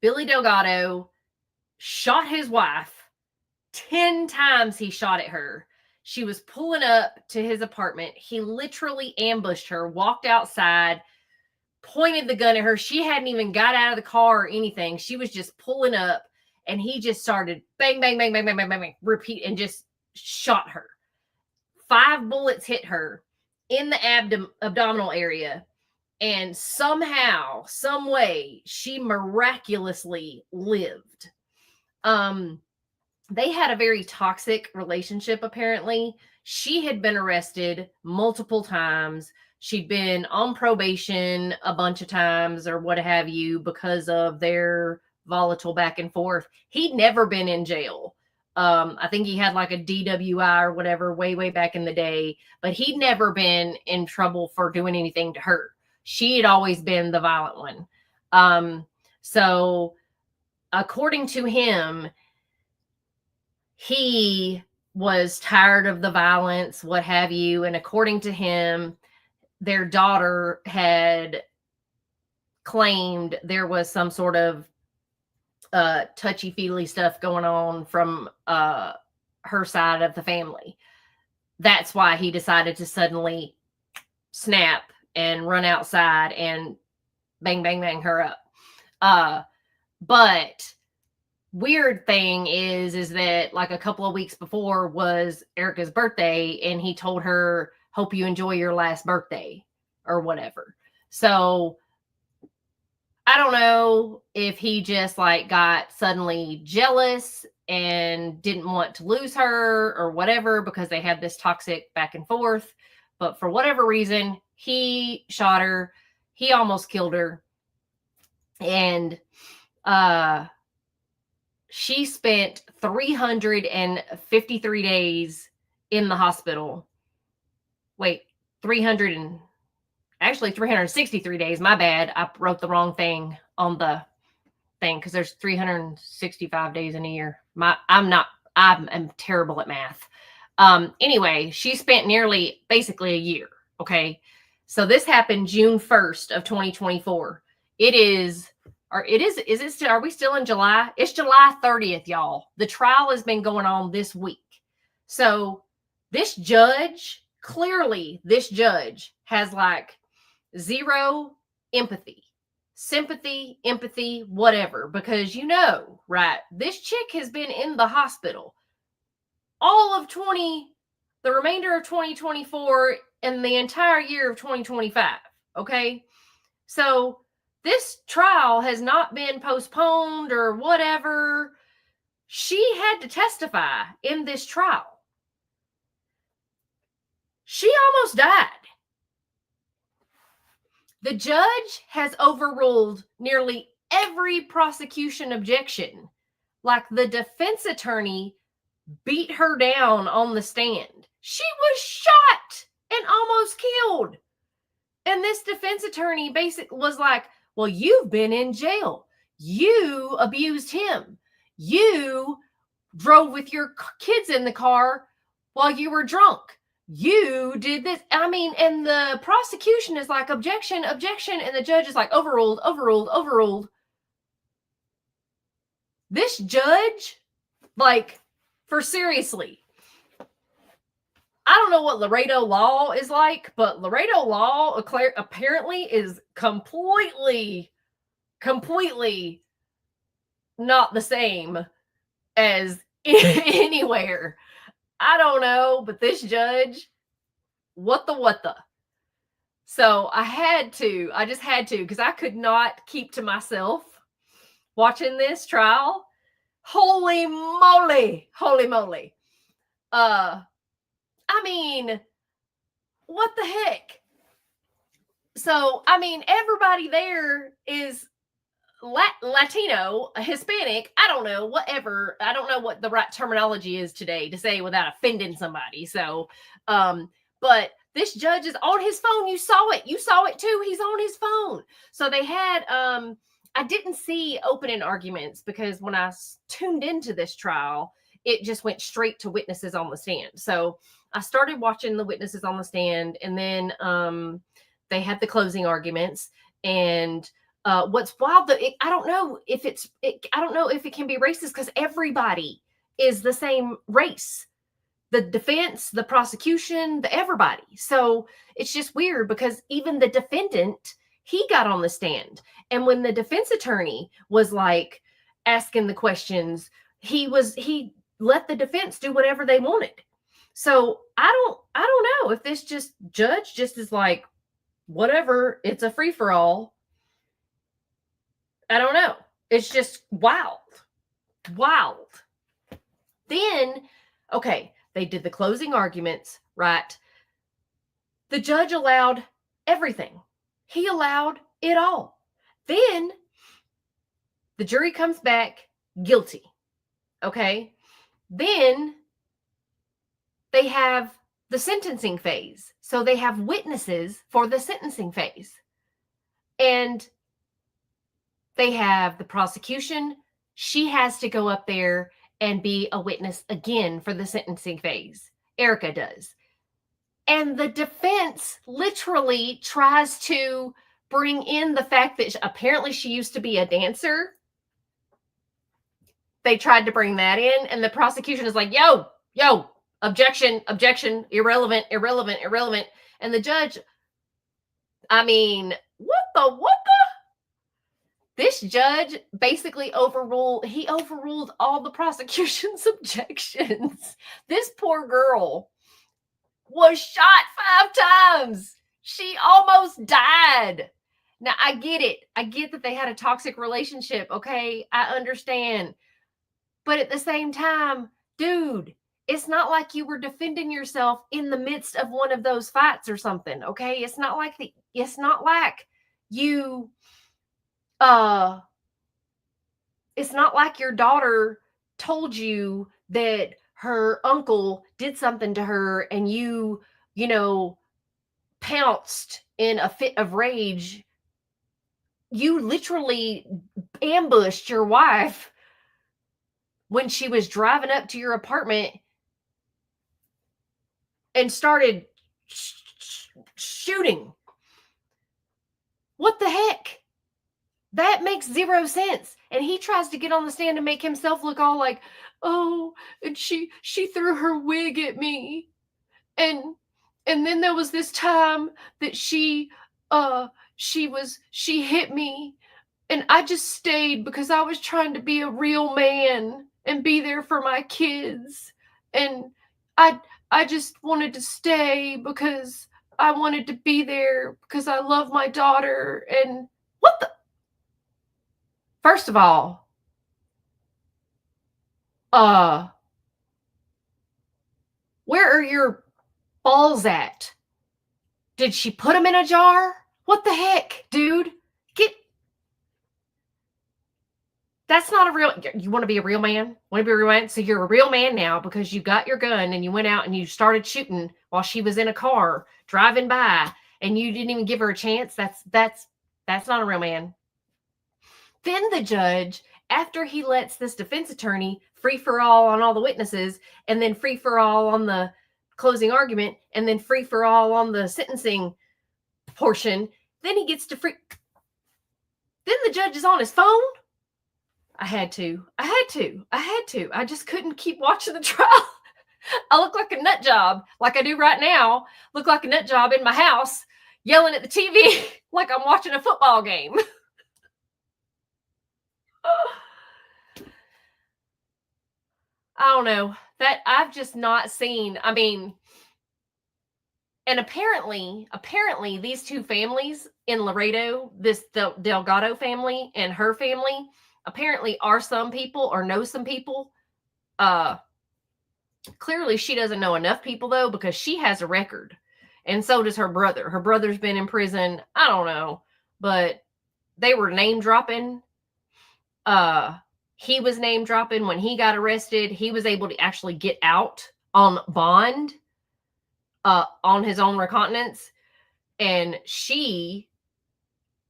S2: Billy Delgado shot his wife 10 times. He shot at her. She was pulling up to his apartment. He literally ambushed her, walked outside, pointed the gun at her. She hadn't even got out of the car or anything. She was just pulling up, and he just started bang, bang, bang, bang, bang, bang, bang, bang, repeat, and just shot her. 5 bullets hit her in the abdominal area. And somehow, some way, she miraculously lived. They had a very toxic relationship, apparently. She had been arrested multiple times. She'd been on probation a bunch of times or what have you because of their volatile back and forth. He'd never been in jail. I think he had like a DWI or whatever way, way back in the day, but he'd never been in trouble for doing anything to her. She had always been the violent one. So according to him, he was tired of the violence, what have you. And according to him, their daughter had claimed there was some sort of touchy-feely stuff going on from her side of the family. That's why he decided to suddenly snap and run outside and bang, bang, bang her up. But weird thing is that like a couple of weeks before was Erica's birthday, and he told her, hope you enjoy your last birthday or whatever. So I don't know if he just like got suddenly jealous and didn't want to lose her or whatever, because they had this toxic back and forth. But for whatever reason, he shot her. He almost killed her. And she spent 353 days in the hospital. Wait, 363 days. My bad. I wrote the wrong thing on the thing because there's 365 days in a year. I'm terrible at math. Anyway, she spent nearly basically a year. Okay. So this happened June 1st of 2024. Are we still in July? It's July 30th, y'all. The trial has been going on this week. So this judge has like zero empathy, sympathy, empathy, whatever, because right? This chick has been in the hospital all of the remainder of 2024 and the entire year of 2025. Okay. So this trial has not been postponed or whatever. She had to testify in this trial. She almost died. The judge has overruled nearly every prosecution objection. Like the defense attorney beat her down on the stand. She was shot and almost killed. And this defense attorney basically was like, well, you've been in jail. You abused him. You drove with your kids in the car while you were drunk. You did this. I mean, and the prosecution is like, objection, objection. And the judge is like, overruled, overruled, overruled. This judge, like, for seriously, I don't know what Laredo law is like, but Laredo law apparently is completely not the same as anywhere. I don't know, but this judge, what the? So I just had to, because I could not keep to myself watching this trial. Holy moly. I mean, what the heck? So, I mean, everybody there is Latino, Hispanic, I don't know, whatever. I don't know what the right terminology is today to say without offending somebody. So, but this judge is on his phone. You saw it too. He's on his phone. So they had, I didn't see opening arguments because when I tuned into this trial, it just went straight to witnesses on the stand. So I started watching the witnesses on the stand, and then they had the closing arguments. And what's wild, I don't know if it can be racist because everybody is the same race. The defense, the prosecution, everybody. So it's just weird because even the defendant, he got on the stand. And when the defense attorney was like asking the questions, he let the defense do whatever they wanted. So I don't know if this judge just is like, whatever, it's a free for all. I don't know. It's just wild. Then, okay, they did the closing arguments, right? The judge allowed everything. He allowed it all. Then the jury comes back guilty. Okay. Then they have the sentencing phase. So they have witnesses for the sentencing phase. And they have the prosecution. She has to go up there and be a witness again for the sentencing phase. Erica does. And the defense literally tries to bring in the fact that apparently she used to be a dancer. They tried to bring that in, and the prosecution is like, yo, objection, irrelevant. And the judge I mean, what the? This judge basically overruled all the prosecution's objections. This poor girl was shot 5 times. She almost died. Now, I get it. I get that they had a toxic relationship, okay? I understand. But at the same time, dude, it's not like you were defending yourself in the midst of one of those fights or something, okay? It's not like you it's not like your daughter told you that her uncle did something to her and you pounced in a fit of rage. You literally ambushed your wife when she was driving up to your apartment and started shooting. What the heck? That makes zero sense. And he tries to get on the stand to make himself look all like, oh, and she threw her wig at me. And then there was this time that she hit me, and I just stayed because I was trying to be a real man and be there for my kids. And I just wanted to stay because I wanted to be there because I love my daughter. And what the? First of all, where are your balls at? Did she put them in a jar? What the heck, dude? That's not a real, you want to be a real man? Want to be a real man? So you're a real man now because you got your gun and you went out and you started shooting while she was in a car driving by and you didn't even give her a chance. That's not a real man. Then the judge, after he lets this defense attorney free for all on all the witnesses and then free for all on the closing argument and then free for all on the sentencing portion, then he gets to free. Then the judge is on his phone. I had to. I just couldn't keep watching the trial. I look like a nut job, like I do right now. Look like a nut job in my house, yelling at the TV like I'm watching a football game. I don't know. That I've just not seen. I mean, and apparently these two families in Laredo, this Delgado family and her family, apparently are some people or know some people. Clearly she doesn't know enough people though, because she has a record. And so does her brother. Her brother's been in prison. I don't know, but they were name dropping. He was name dropping when he got arrested. He was able to actually get out on bond, on his own recognizance. And she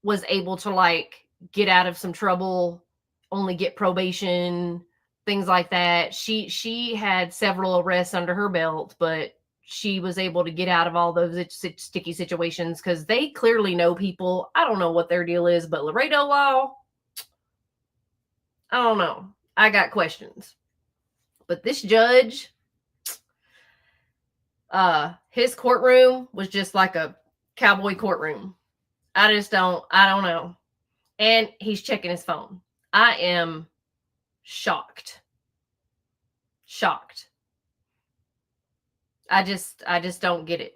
S2: was able to like get out of some trouble, only get probation, things like that. She had several arrests under her belt, but she was able to get out of all those sticky situations because they clearly know people. I don't know what their deal is, but Laredo law, I don't know. I got questions. But this judge, his courtroom was just like a cowboy courtroom. I don't know. And he's checking his phone. I am shocked. I just don't get it.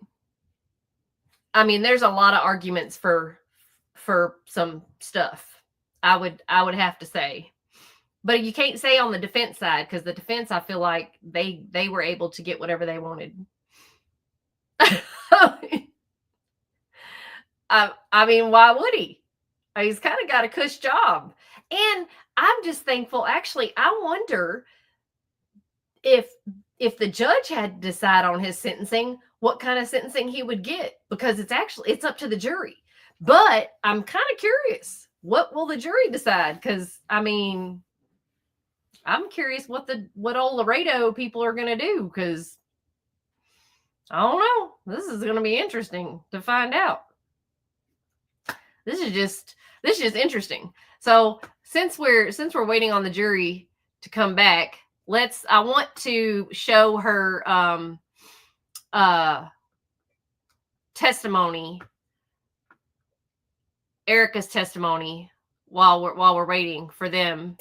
S2: I mean, there's a lot of arguments for some stuff. I would have to say. But you can't say on the defense side, because the defense, I feel like they were able to get whatever they wanted. I mean, why would he? He's kind of got a cush job. And I'm just thankful. Actually, I wonder if the judge had to decide on his sentencing, what kind of sentencing he would get, because it's up to the jury. But I'm kind of curious, what will the jury decide? Because I mean, I'm curious what old Laredo people are going to do, because I don't know. This is going to be interesting to find out. This is just interesting. So since we're waiting on the jury to come back, I want to show her testimony Erica's testimony while we're waiting for them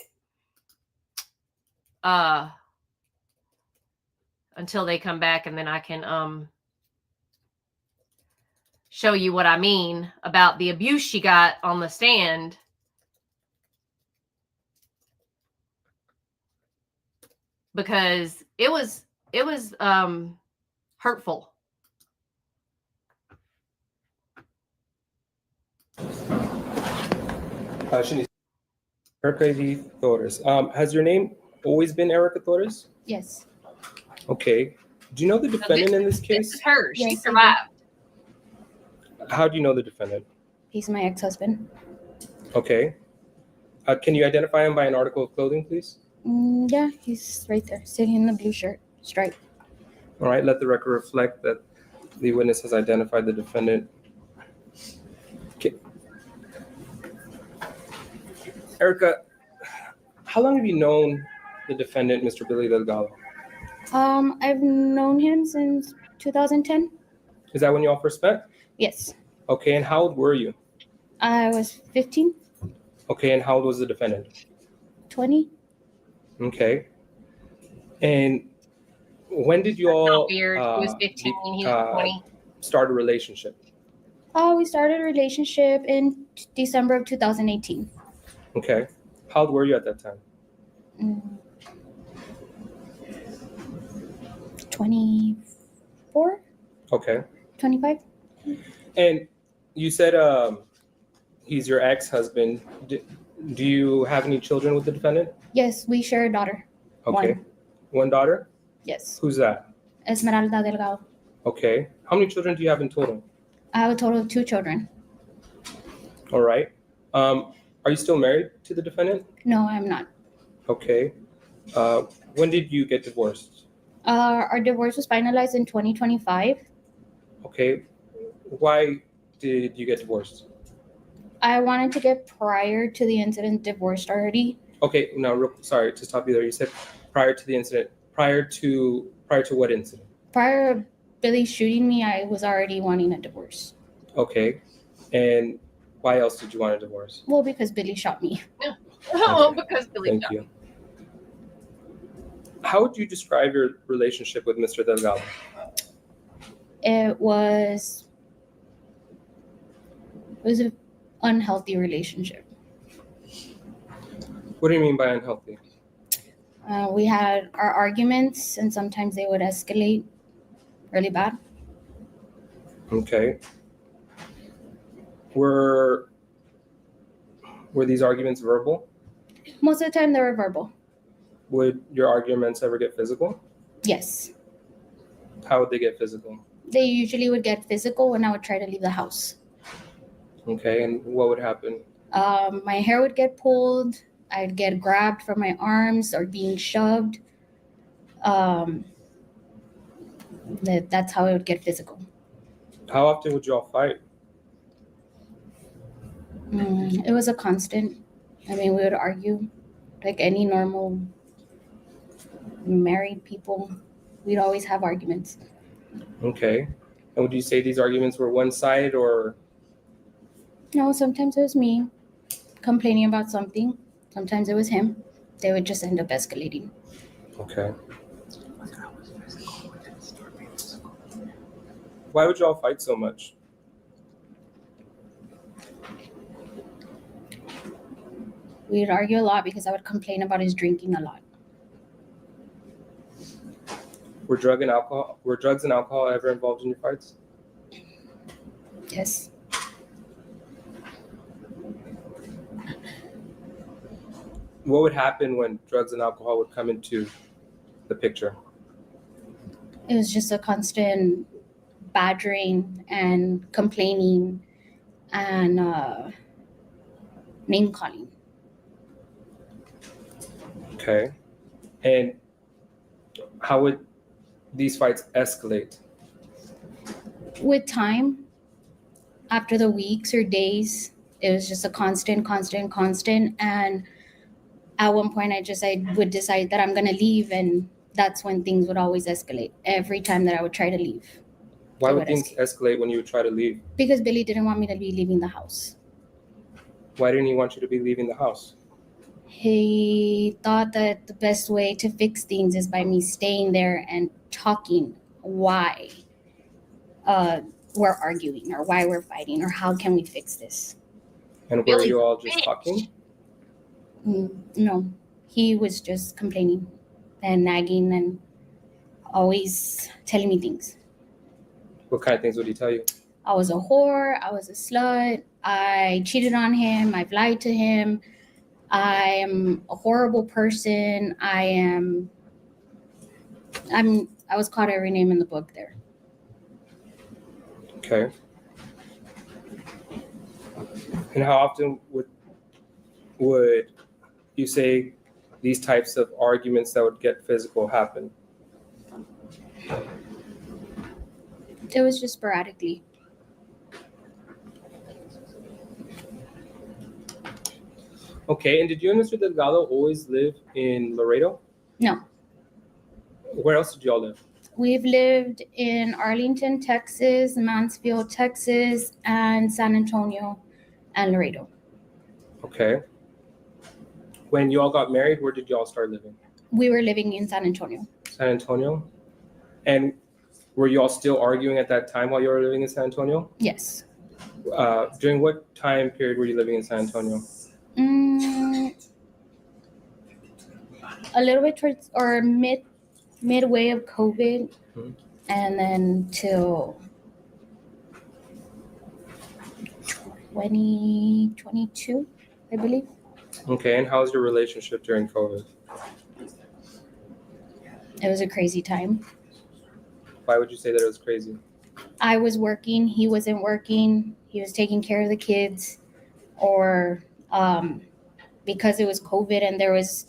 S2: until they come back, and then I can show you what I mean about the abuse she got on the stand. Because it was hurtful.
S5: Erica Torres. Has your name always been Erica Torres?
S7: Yes.
S5: Okay. Do you know the defendant in this case?
S2: This is her. She
S7: Yes,
S2: survived.
S5: How do you know the defendant?
S7: He's my ex-husband.
S5: Okay. Can you identify him by an article of clothing, please?
S7: Yeah, he's right there, sitting in the blue shirt, stripe.
S5: All right. Let the record reflect that the witness has identified the defendant. Okay. Erica, how long have you known the defendant, Mr. Billy Delgado?
S7: I've known him since 2010.
S5: Is that when you all first met?
S7: Yes.
S5: Okay. And how old were you?
S7: I was 15,
S5: Okay. And how old was the defendant?
S7: 20.
S5: Okay. And when did you all
S2: Weird. He was 15. He was 20.
S5: start a relationship?
S7: We started a relationship in December of 2018.
S5: Okay. How old were you at that time?
S7: 24,
S5: Okay.
S7: 25.
S5: And you said he's your ex-husband. Do you have any children with the defendant?
S7: Yes, we share a daughter.
S5: Okay. One daughter?
S7: Yes.
S5: Who's that?
S7: Esmeralda Delgado.
S5: Okay. How many children do you have in total?
S7: I have a total of 2 children.
S5: All right. Are you still married to the defendant?
S7: No, I'm not.
S5: Okay. When did you get divorced?
S7: Our divorce was finalized in 2025.
S5: Okay. Why did you get divorced?
S7: I wanted to get prior to the incident divorced already.
S5: Okay. Now, sorry to stop you there. You said prior to the incident. Prior to what incident?
S7: Prior to Billy shooting me, I was already wanting a divorce.
S5: Okay. And why else did you want a divorce?
S7: Well, because Billy shot me.
S2: Oh, because Billy.
S5: Thank you. How would you describe your relationship with Mr. Delgado?
S7: It was an unhealthy relationship.
S5: What do you mean by unhealthy?
S7: We had our arguments, and sometimes they would escalate really bad.
S5: Okay. Were these arguments verbal?
S7: Most of the time, they were verbal.
S5: Would your arguments ever get physical?
S7: Yes.
S5: How would they get physical?
S7: They usually would get physical when I would try to leave the house.
S5: Okay, and what would happen?
S7: My hair would get pulled. I'd get grabbed from my arms or being shoved. That's how it would get physical.
S5: How often would you all fight?
S7: It was a constant. I mean, we would argue like any normal married people. We'd always have arguments.
S5: Okay. And would you say these arguments were one-sided or?
S7: No, sometimes it was me complaining about something. Sometimes it was him. They would just end up escalating.
S5: Okay. Why would you all fight so much?
S7: We'd argue a lot because I would complain about his drinking a lot.
S5: Were drugs and alcohol ever involved in your fights?
S7: Yes.
S5: What would happen when drugs and alcohol would come into the picture?
S7: It was just a constant badgering and complaining and name calling.
S5: Okay. And how would these fights escalate?
S7: With time, after the weeks or days, it was just a constant. And at one point, I would decide that I'm going to leave. And that's when things would always escalate every time that I would try to leave.
S5: Why would things escalate when you would try to leave?
S7: Because Billy didn't want me to be leaving the house.
S5: Why didn't he want you to be leaving the house?
S7: He thought that the best way to fix things is by me staying there and talking why we're arguing or why we're fighting or how can we fix this.
S5: And were you all just talking?
S7: No, he was just complaining and nagging and always telling me things.
S5: What kind of things would he tell you?
S7: I was a whore, I was a slut, I cheated on him, I've lied to him, I am a horrible person, I was called every name in the book there.
S5: Okay. And how often would you say these types of arguments that would get physical happen?
S7: It was just sporadically.
S5: Okay, and did you and Mr. Delgado always live in Laredo?
S7: No.
S5: Where else did y'all live?
S7: We've lived in Arlington, Texas, Mansfield, Texas, and San Antonio and Laredo.
S5: Okay. When you all got married, where did y'all start living?
S7: We were living in San Antonio.
S5: San Antonio? And were you all still arguing at that time while you were living in San Antonio?
S7: Yes.
S5: During what time period were you living in San Antonio?
S7: A little bit towards or midway of COVID, and then till 2022, I believe.
S5: Okay, and how was your relationship during COVID?
S7: It was a crazy time.
S5: Why would you say that it was crazy?
S7: I was working, he wasn't working, he was taking care of the kids, or because it was COVID and there was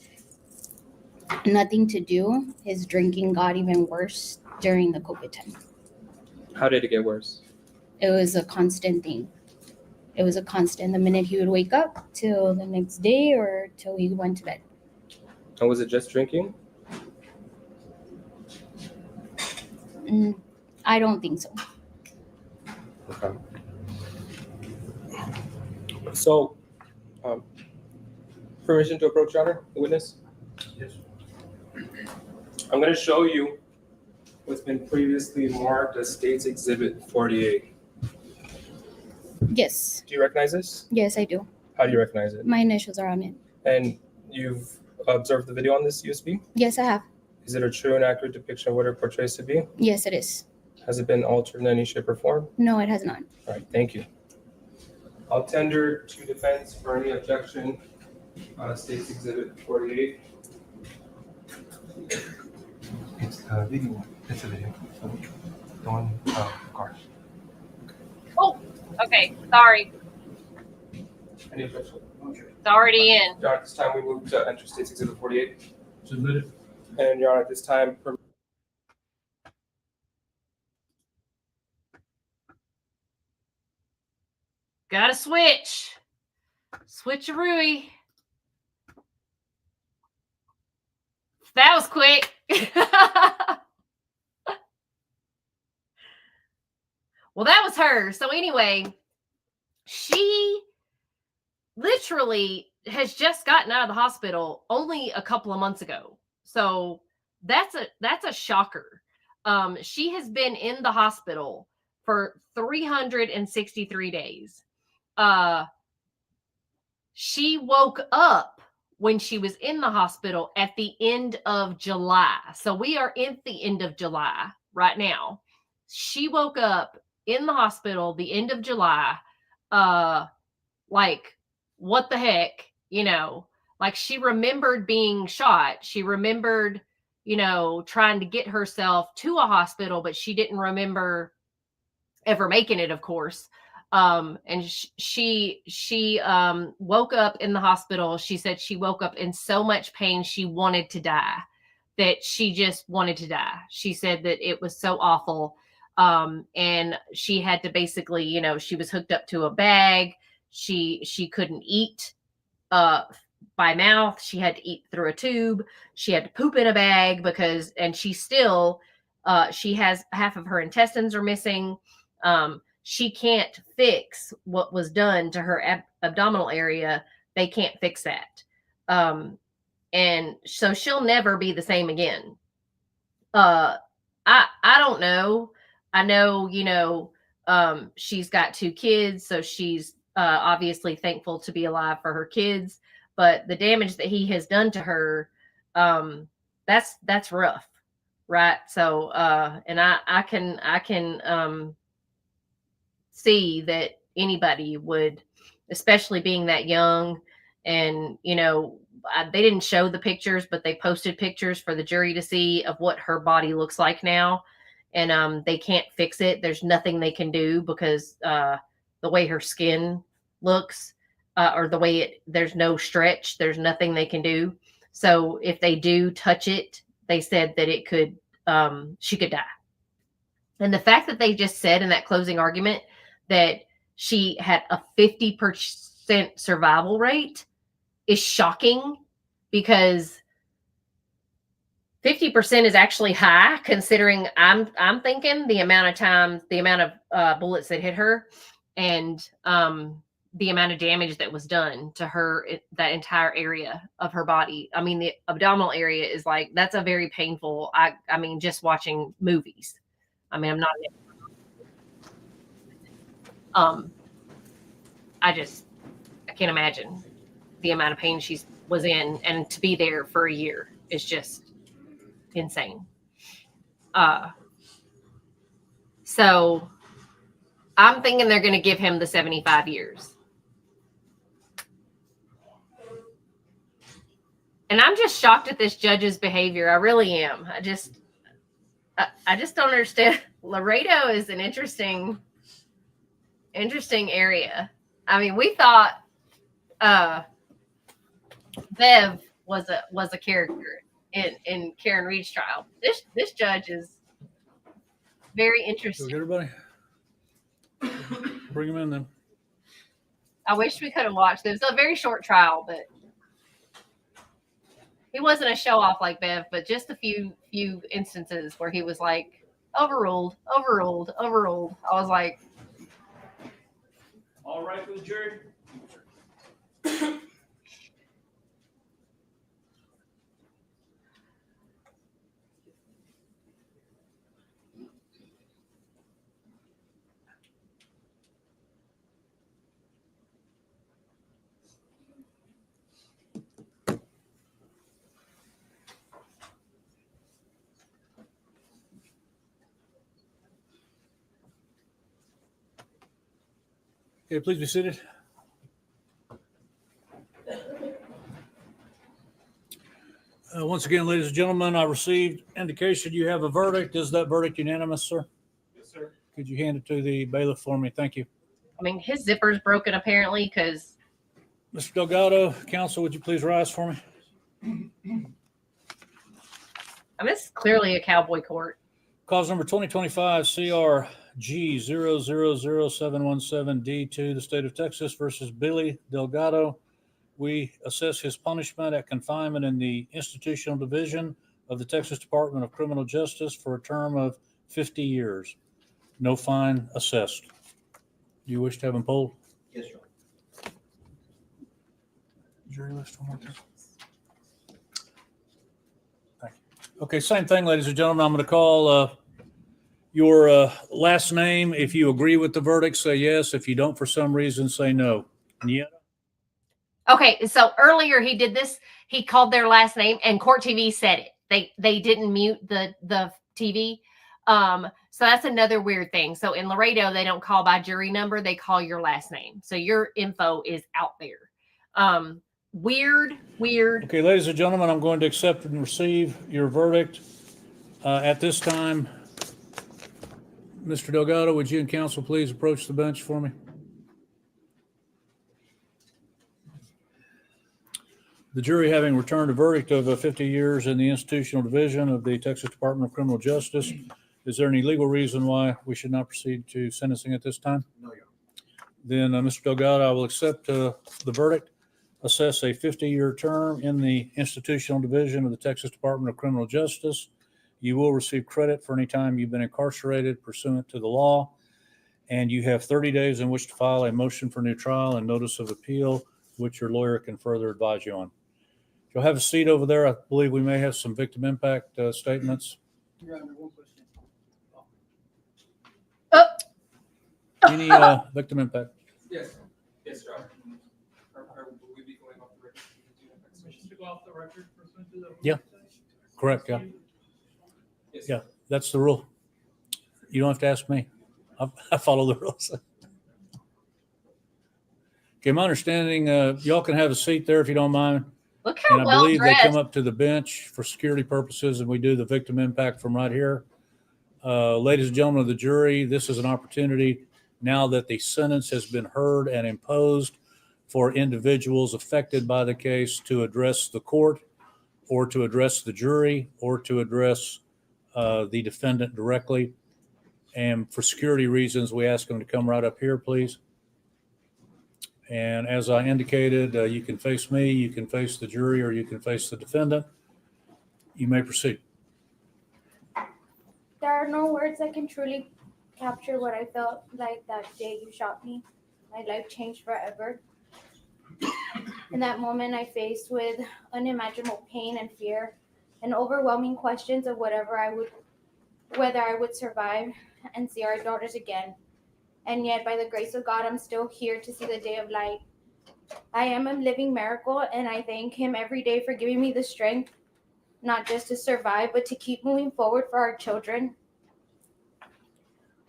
S7: nothing to do, his drinking got even worse during the COVID time.
S5: How did it get worse?
S7: It was a constant thing. It was a constant. The minute he would wake up till the next day or till he went to bed.
S5: And was it just drinking?
S7: I don't think so.
S5: Okay. So, permission to approach, Your Honor, the witness?
S3: Yes.
S5: I'm going to show you what's been previously marked as State's Exhibit 48.
S7: Yes.
S5: Do you recognize this?
S7: Yes, I do.
S5: How do you recognize it?
S7: My initials are on it.
S5: And you've observed the video on this USB?
S7: Yes, I have.
S5: Is it a true and accurate depiction of what it portrays to be?
S7: Yes, it is.
S5: Has it been altered in any shape or form?
S7: No, it has not.
S5: All right, thank you. I'll tender to defense for any objection. State's Exhibit 48.
S3: It's the video. It's a video. So, the one, cars.
S2: Oh, okay. Sorry.
S5: Any objection?
S3: Okay.
S2: It's already in.
S5: Your Honor, at this time we move to enter State's Exhibit 48.
S3: Submitted.
S5: And Your Honor, at this time,
S2: Gotta switch. Switcherooey. That was quick. Well, that was her. So anyway, she literally has just gotten out of the hospital only a couple of months ago. So that's a shocker. She has been in the hospital for 363 days. She woke up when she was in the hospital at the end of July. So we are in the end of July right now. She woke up in the hospital the end of July. Like, what the heck? You know, like she remembered being shot. She remembered, you know, trying to get herself to a hospital, but she didn't remember ever making it, of course. And she woke up in the hospital. She said she woke up in so much pain. She wanted to die, that she just wanted to die. She said that it was so awful. And she had to basically, you know, she was hooked up to a bag. She couldn't eat, by mouth. She had to eat through a tube. She had to poop in a bag because, and she still, she has half of her intestines are missing. She can't fix what was done to her abdominal area, they can't fix that. And so she'll never be the same again. I don't know. I know, you know, she's got 2 kids, so she's obviously thankful to be alive for her kids, but the damage that he has done to her, that's rough, right? So and I can see that anybody would, especially being that young, and you know, they didn't show the pictures, but they posted pictures for the jury to see of what her body looks like now. And they can't fix it. There's nothing they can do because the way her skin looks, or the way there's no stretch, there's nothing they can do. So if they do touch it, they said that it could, she could die. And the fact that they just said in that closing argument that she had a 50% survival rate is shocking, because 50% is actually high, considering I'm thinking the amount of times, the amount of bullets that hit her, and the amount of damage that was done to her, that entire area of her body. I mean, the abdominal area is like, that's a very painful, I mean, just watching movies. I mean, I'm not, I can't imagine the amount of pain she was in, and to be there for a year is just insane. So I'm thinking they're going to give him the 75 years. And I'm just shocked at this judge's behavior. I really am. I just don't understand. Laredo is an interesting area. I mean, we thought Bev was a character in Karen Reed's trial. This judge is very interesting.
S1: So everybody, bring him in then.
S2: I wish we could have watched. It was a very short trial, but he wasn't a show off like Bev, but just a few instances where he was like, overruled. I was like,
S3: All right for the jury.
S1: Okay, please be seated. Once again, ladies and gentlemen, I received indication you have a verdict. Is that verdict unanimous, sir?
S3: Yes, sir.
S1: Could you hand it to the bailiff for me? Thank you.
S2: I mean, his zipper's broken apparently, because
S1: Mr. Delgado, counsel, would you please rise for me?
S2: I mean, it's clearly a cowboy court.
S1: Cause number 2025 CRG 0000717D2, the state of Texas versus Billy Delgado. We assess his punishment at confinement in the institutional division of the Texas Department of Criminal Justice for a term of 50 years. No fine assessed. Do you wish to have him polled?
S4: Yes, sir.
S1: Jury list one more time. Thank you. Okay, same thing, ladies and gentlemen. I'm going to call your last name. If you agree with the verdict, say yes. If you don't, for some reason, say no. Yeah.
S2: Okay, so earlier he did this. He called their last name, and Court TV said it. They didn't mute the TV. So that's another weird thing. So in Laredo, they don't call by jury number; they call your last name. So your info is out there. Weird.
S1: Okay, ladies and gentlemen, I'm going to accept and receive your verdict. At this time, Mr. Delgado, would you and counsel please approach the bench for me? The jury, having returned a verdict of 50 years in the institutional division of the Texas Department of Criminal Justice, is there any legal reason why we should not proceed to sentencing at this time?
S4: No, Your
S1: Then, Mr. Delgado, I will accept the verdict, assess a 50-year term in the institutional division of the Texas Department of Criminal Justice. You will receive credit for any time you've been incarcerated pursuant to the law. and you have 30 days in which to file a motion for new trial and notice of appeal, which your lawyer can further advise you on. You'll have a seat over there. I believe we may have some victim impact statements. Any victim impact?
S5: Yes. Yes, Your Honor. Or will we be going off the record?
S8: To go off the record pursuant to the.
S1: Yeah. Correct, yeah.
S5: Yes.
S1: Yeah. That's the rule. You don't have to ask me. I follow the rules. Okay, my understanding, y'all can have a seat there if you don't mind.
S2: Look how
S1: And I
S2: well
S1: believe they
S2: dressed.
S1: come up to the bench for security purposes, and we do the victim impact from right here. Ladies and gentlemen of the jury, this is an opportunity now that the sentence has been heard and imposed for individuals affected by the case to address the court or to address the jury or to address the defendant directly. And for security reasons, we ask them to come right up here, please. And as I indicated, you can face me, you can face the jury, or you can face the defendant. You may proceed.
S7: There are no words that can truly capture what I felt like that day you shot me. My life changed forever. In that moment, I faced with unimaginable pain and fear and overwhelming questions of whether I would survive and see our daughters again. And yet, by the grace of God, I'm still here to see the day of light. I am a living miracle, and I thank Him every day for giving me the strength, not just to survive, but to keep moving forward for our children.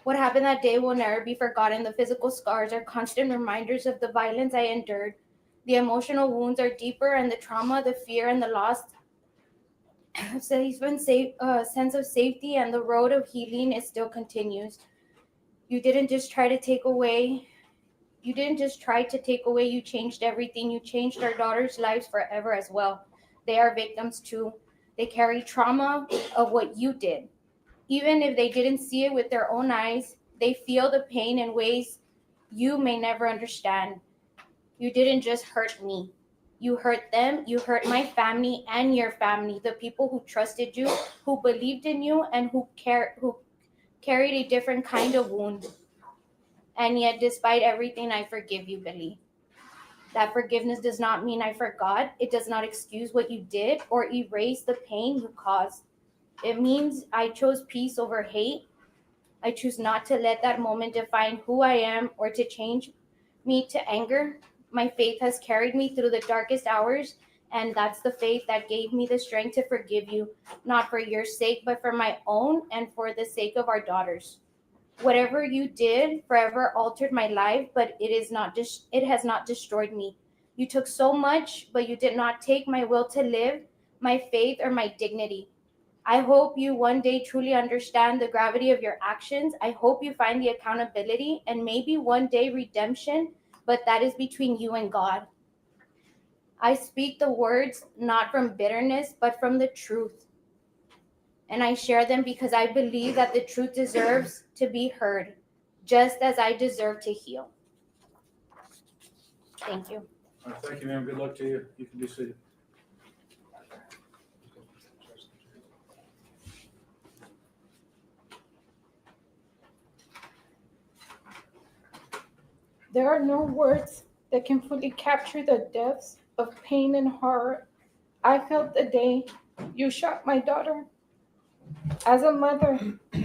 S7: What happened that day will never be forgotten. The physical scars are constant reminders of the violence I endured. The emotional wounds are deeper, and the trauma, the fear, and the loss sense of safety and the road of healing is still continues. You didn't just try to take away, you changed everything. You changed our daughters' lives forever as well. They are victims too. They carry trauma of what you did. Even if they didn't see it with their own eyes, they feel the pain in ways you may never understand. You didn't just hurt me. You hurt them, you hurt my family and your family, the people who trusted you, who believed in you, and who carried a different kind of wound. And yet, despite everything, I forgive you, Billy. That forgiveness does not mean I forgot. It does not excuse what you did or erase the pain you caused. It means I chose peace over hate. I choose not to let that moment define who I am or to change me to anger. My faith has carried me through the darkest hours, and that's the faith that gave me the strength to forgive you, not for your sake, but for my own and for the sake of our daughters. Whatever you did forever altered my life, but it has not destroyed me. You took so much, but you did not take my will to live, my faith, or my dignity. I hope you one day truly understand the gravity of your actions. I hope you find the accountability and maybe one day redemption, but that is between you and God. I speak the words not from bitterness, but from the truth. And I share them because I believe that the truth deserves to be heard, just as I deserve to heal. Thank you.
S1: All right, thank you, ma'am. Good luck to you. You can be seated.
S8: There are no words that can fully capture the depths of pain and horror I felt the day you shot my daughter. As a mother,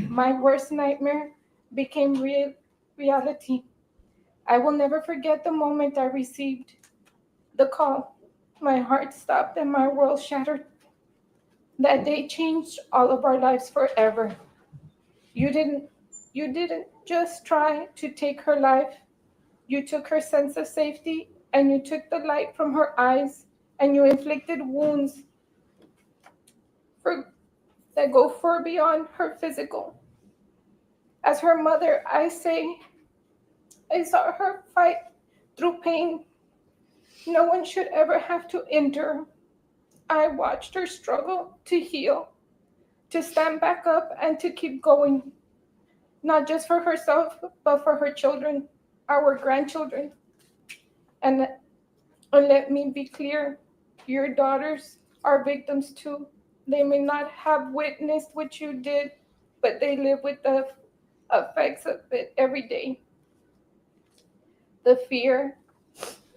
S8: my worst nightmare became reality. I will never forget the moment I received the call. My heart stopped and my world shattered. That day changed all of our lives forever. You didn't just try to take her life. You took her sense of safety, and you took the light from her eyes, and you inflicted wounds that go far beyond her physical. As her mother, I saw her fight through pain no one should ever have to endure. I watched her struggle to heal, to stand back up, and to keep going, not just for herself, but for her children, our grandchildren. And let me be clear, your daughters are victims too. They may not have witnessed what you did, but they live with the effects of it every day. the fear,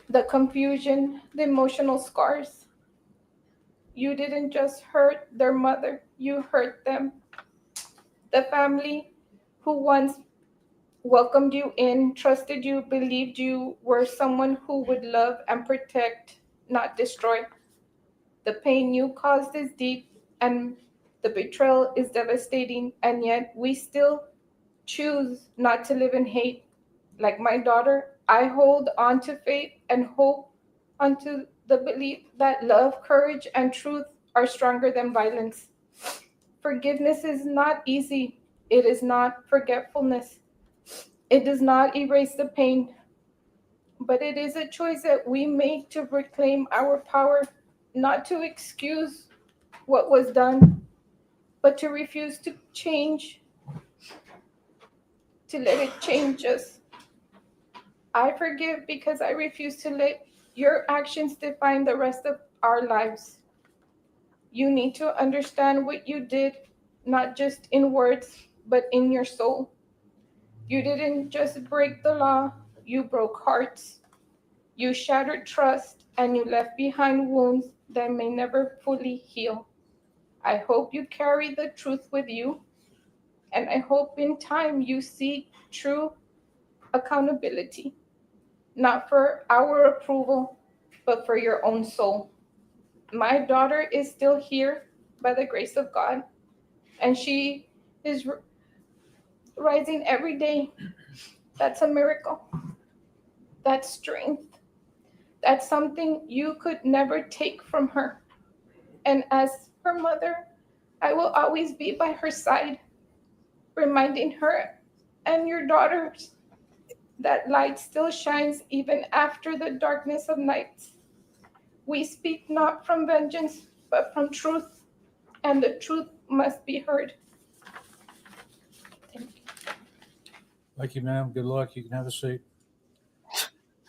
S8: the confusion, the emotional scars. You didn't just hurt their mother, you hurt them. The family who once welcomed you in, trusted you, believed you were someone who would love and protect, not destroy. The pain you caused is deep and the betrayal is devastating, and yet we still choose not to live in hate. Like my daughter, I hold on to faith and hope, onto the belief that love, courage, and truth are stronger than violence. Forgiveness is not easy. It is not forgetfulness. It does not erase the pain, but it is a choice that we make to reclaim our power, not to excuse what was done, but to refuse to change, to let it change us. I forgive because I refuse to let your actions define the rest of our lives. You need to understand what you did, not just in words, but in your soul. You didn't just break the law, you broke hearts. You shattered trust, and you left behind wounds that may never fully heal. I hope you carry the truth with you, and I hope in time you seek true accountability, not for our approval, but for your own soul. My daughter is still here by the grace of God, and she is rising every day. That's a miracle. That's strength. That's something you could never take from her. And as her mother, I will always be by her side, reminding her and your daughters that light still shines even after the darkness of night. We speak not from vengeance, but from truth, and the truth must be heard.
S1: Thank you, ma'am. Good luck. You can have a seat.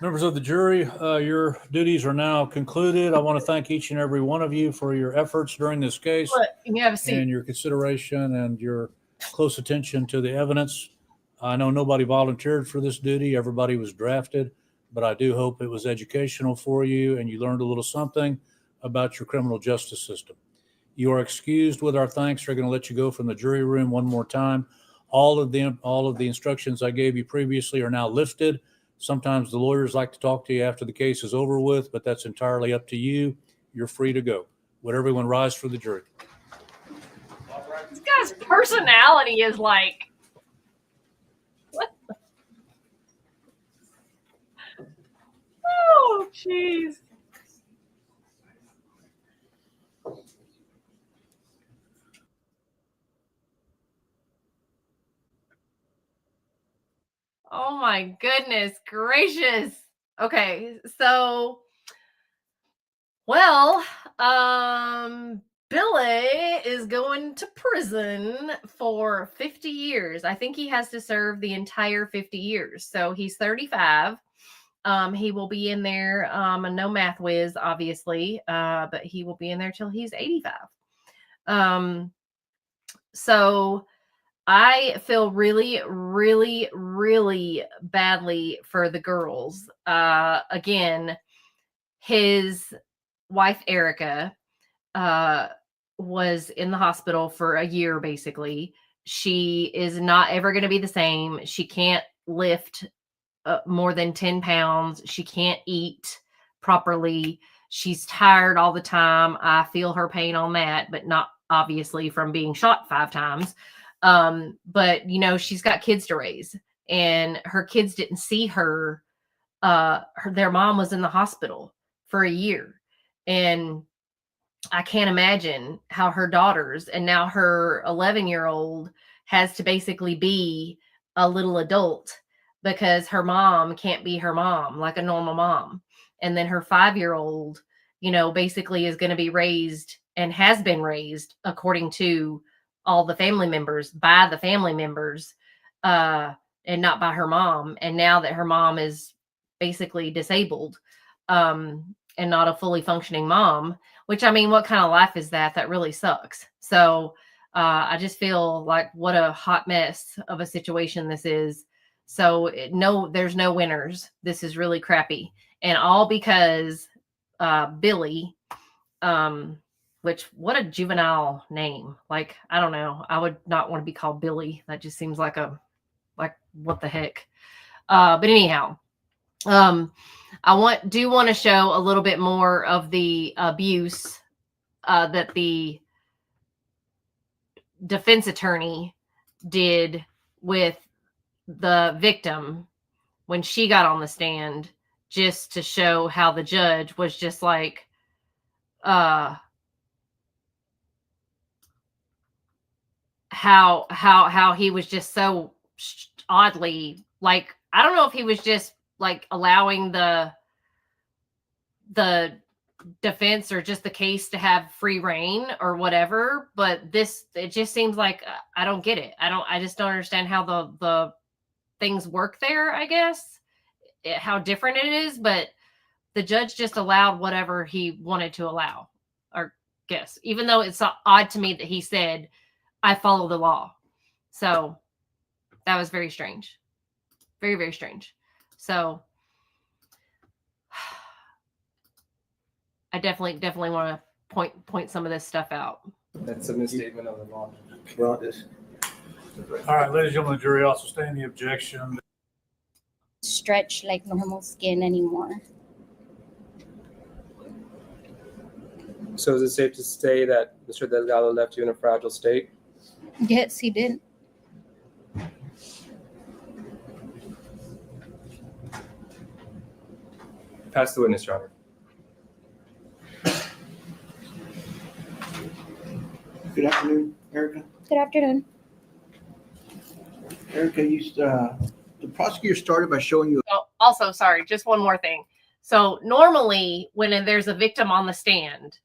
S1: Members of the jury, your duties are now concluded. I want to thank each and every one of you for your efforts during this case and your consideration and your close attention to the evidence. I know nobody volunteered for this duty. Everybody was drafted, but I do hope it was educational for you and you learned a little something about your criminal justice system. You are excused with our thanks. We're going to let you go from the jury room one more time. All of the instructions I gave you previously are now lifted. Sometimes the lawyers like to talk to you after the case is over with, but that's entirely up to you. You're free to go. Would everyone rise for the jury?
S2: This guy's personality is like, what the? Oh, jeez. Oh my goodness gracious. Okay, so well, Billy is going to prison for 50 years. I think he has to serve the entire 50 years. So he's 35. He will be in there, no math whiz, obviously, but he will be in there till he's 85. So I feel really, really, really badly for the girls. Again, his wife, Erica, was in the hospital for a year, basically. She is not ever going to be the same. She can't lift more than 10 pounds. She can't eat properly. She's tired all the time. I feel her pain on that, but not obviously from being shot 5 times. But you know, she's got kids to raise, and her kids didn't see her. Their mom was in the hospital for a year, and I can't imagine how her daughters, and now her 11-year-old has to basically be a little adult because her mom can't be her mom like a normal mom. And then her 5-year-old, you know, basically is going to be raised and has been raised according to all the family members, by the family members, and not by her mom. And now that her mom is basically disabled, and not a fully functioning mom, which, I mean, what kind of life is that? That really sucks. So I just feel like what a hot mess of a situation this is. So there's no winners. This is really crappy. And all because Billy, which what a juvenile name. Like, I don't know. I would not want to be called Billy. That just seems like what the heck. But anyhow, I do want to show a little bit more of the abuse that the defense attorney did with the victim when she got on the stand, just to show how the judge was just like, how he was just so oddly, like, I don't know if he was just like allowing the defense or just the case to have free reign or whatever, but it just seems like I don't get it. I just don't understand how the things work there, I guess, how different it is, but the judge just allowed whatever he wanted to allow, or guess, even though it's odd to me that he said, I follow the law. So that was very strange. Very, very strange. So I definitely want to point some of this stuff out.
S5: That's a misstatement of the law.
S4: Well, this.
S1: All right, ladies and gentlemen, the jury also sustain the objection.
S7: Stretch like normal skin anymore.
S5: So is it safe to say that Mr. Delgado left you in a fragile state?
S7: Yes, he did.
S5: Pass the witness, Your Honor.
S4: Good afternoon, Erica.
S7: Good afternoon.
S4: Erica, the prosecutor started by showing you.
S2: Oh, also, sorry, just one more thing. So normally when there's a victim on the stand,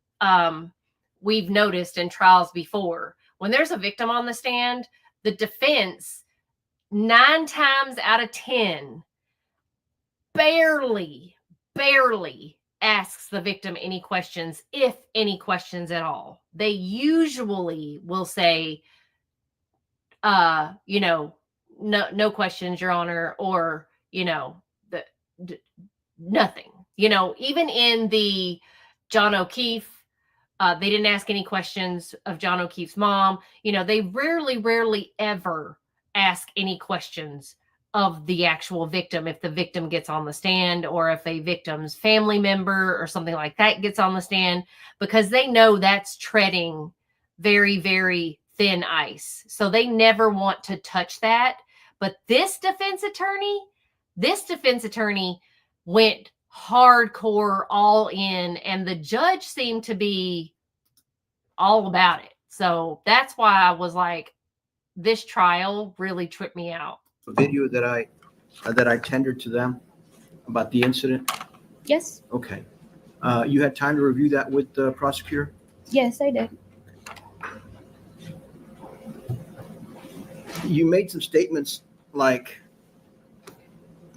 S2: we've noticed in trials before, when there's a victim on the stand, the defense 9 times out of 10 barely asks the victim any questions, if any questions at all. They usually will say, no questions, Your Honor, or, nothing. Even in the John O'Keefe, they didn't ask any questions of John O'Keefe's mom. They rarely ever ask any questions of the actual victim if the victim gets on the stand, or if a victim's family member or something like that gets on the stand, because they know that's treading very, very thin ice. So they never want to touch that. But this defense attorney went hardcore, all in, and the judge seemed to be all about it. So that's why I was like, this trial really tripped me out.
S4: A video that I tendered to them about the incident.
S7: Yes.
S4: Okay. You had time to review that with the prosecutor?
S7: Yes, I did.
S4: You made some statements like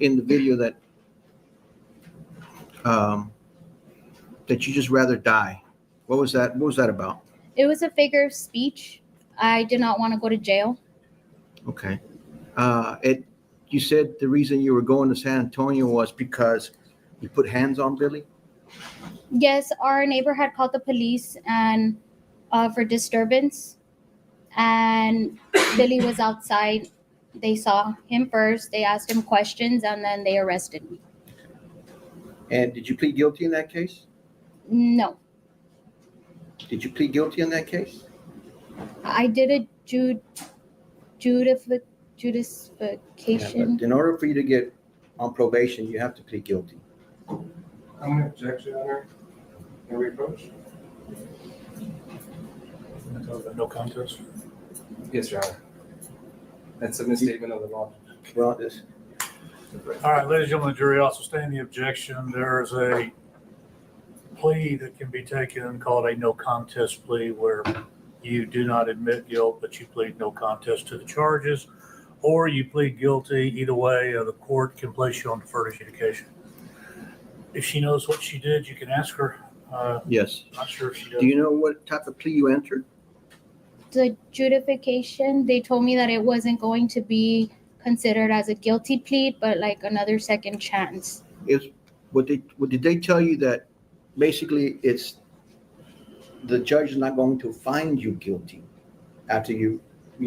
S4: in the video that you just rather die. What was that? What was that about?
S7: It was a figure of speech. I did not want to go to jail.
S4: Okay. You said the reason you were going to San Antonio was because you put hands on Billy?
S7: Yes, our neighbor had called the police and for disturbance, and Billy was outside. They saw him first. They asked him questions, and then they arrested me.
S4: And did you plead guilty in that case?
S7: No.
S4: Did you plead guilty in that case?
S7: I did a justification.
S4: Yeah, but in order for you to get on probation, you have to plead guilty.
S5: I'm going to object, Your Honor. No reproach?
S1: No contest.
S5: Yes, Your Honor. That's a misstatement of the law.
S4: Well, this.
S1: All right, ladies and gentlemen, the jury also sustain the objection. There is a plea that can be taken called a no contest plea, where you do not admit guilt, but you plead no contest to the charges, or you plead guilty. Either way, the court can place you on deferred adjudication. If she knows what she did, you can ask her.
S4: Yes.
S1: Not sure if she does.
S4: Do you know what type of plea you entered?
S7: The justification, they told me that it wasn't going to be considered as a guilty plea, but like another second chance.
S4: What did they tell you that basically it's the judge is not going to find you guilty after you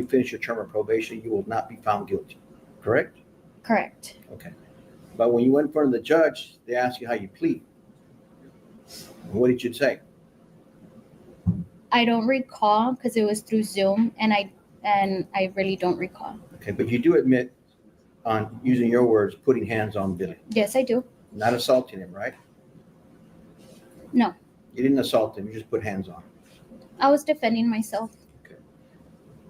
S4: finish your term of probation, you will not be found guilty, correct?
S7: Correct.
S4: Okay. But when you went in front of the judge, they asked you how you plead. What did you say?
S7: I don't recall because it was through Zoom, and I really don't recall.
S4: Okay, but you do admit on using your words, putting hands on Billy.
S7: Yes, I do.
S4: Not assaulting him, right?
S7: No.
S4: You didn't assault him, you just put hands on him.
S7: I was defending myself.
S4: Okay.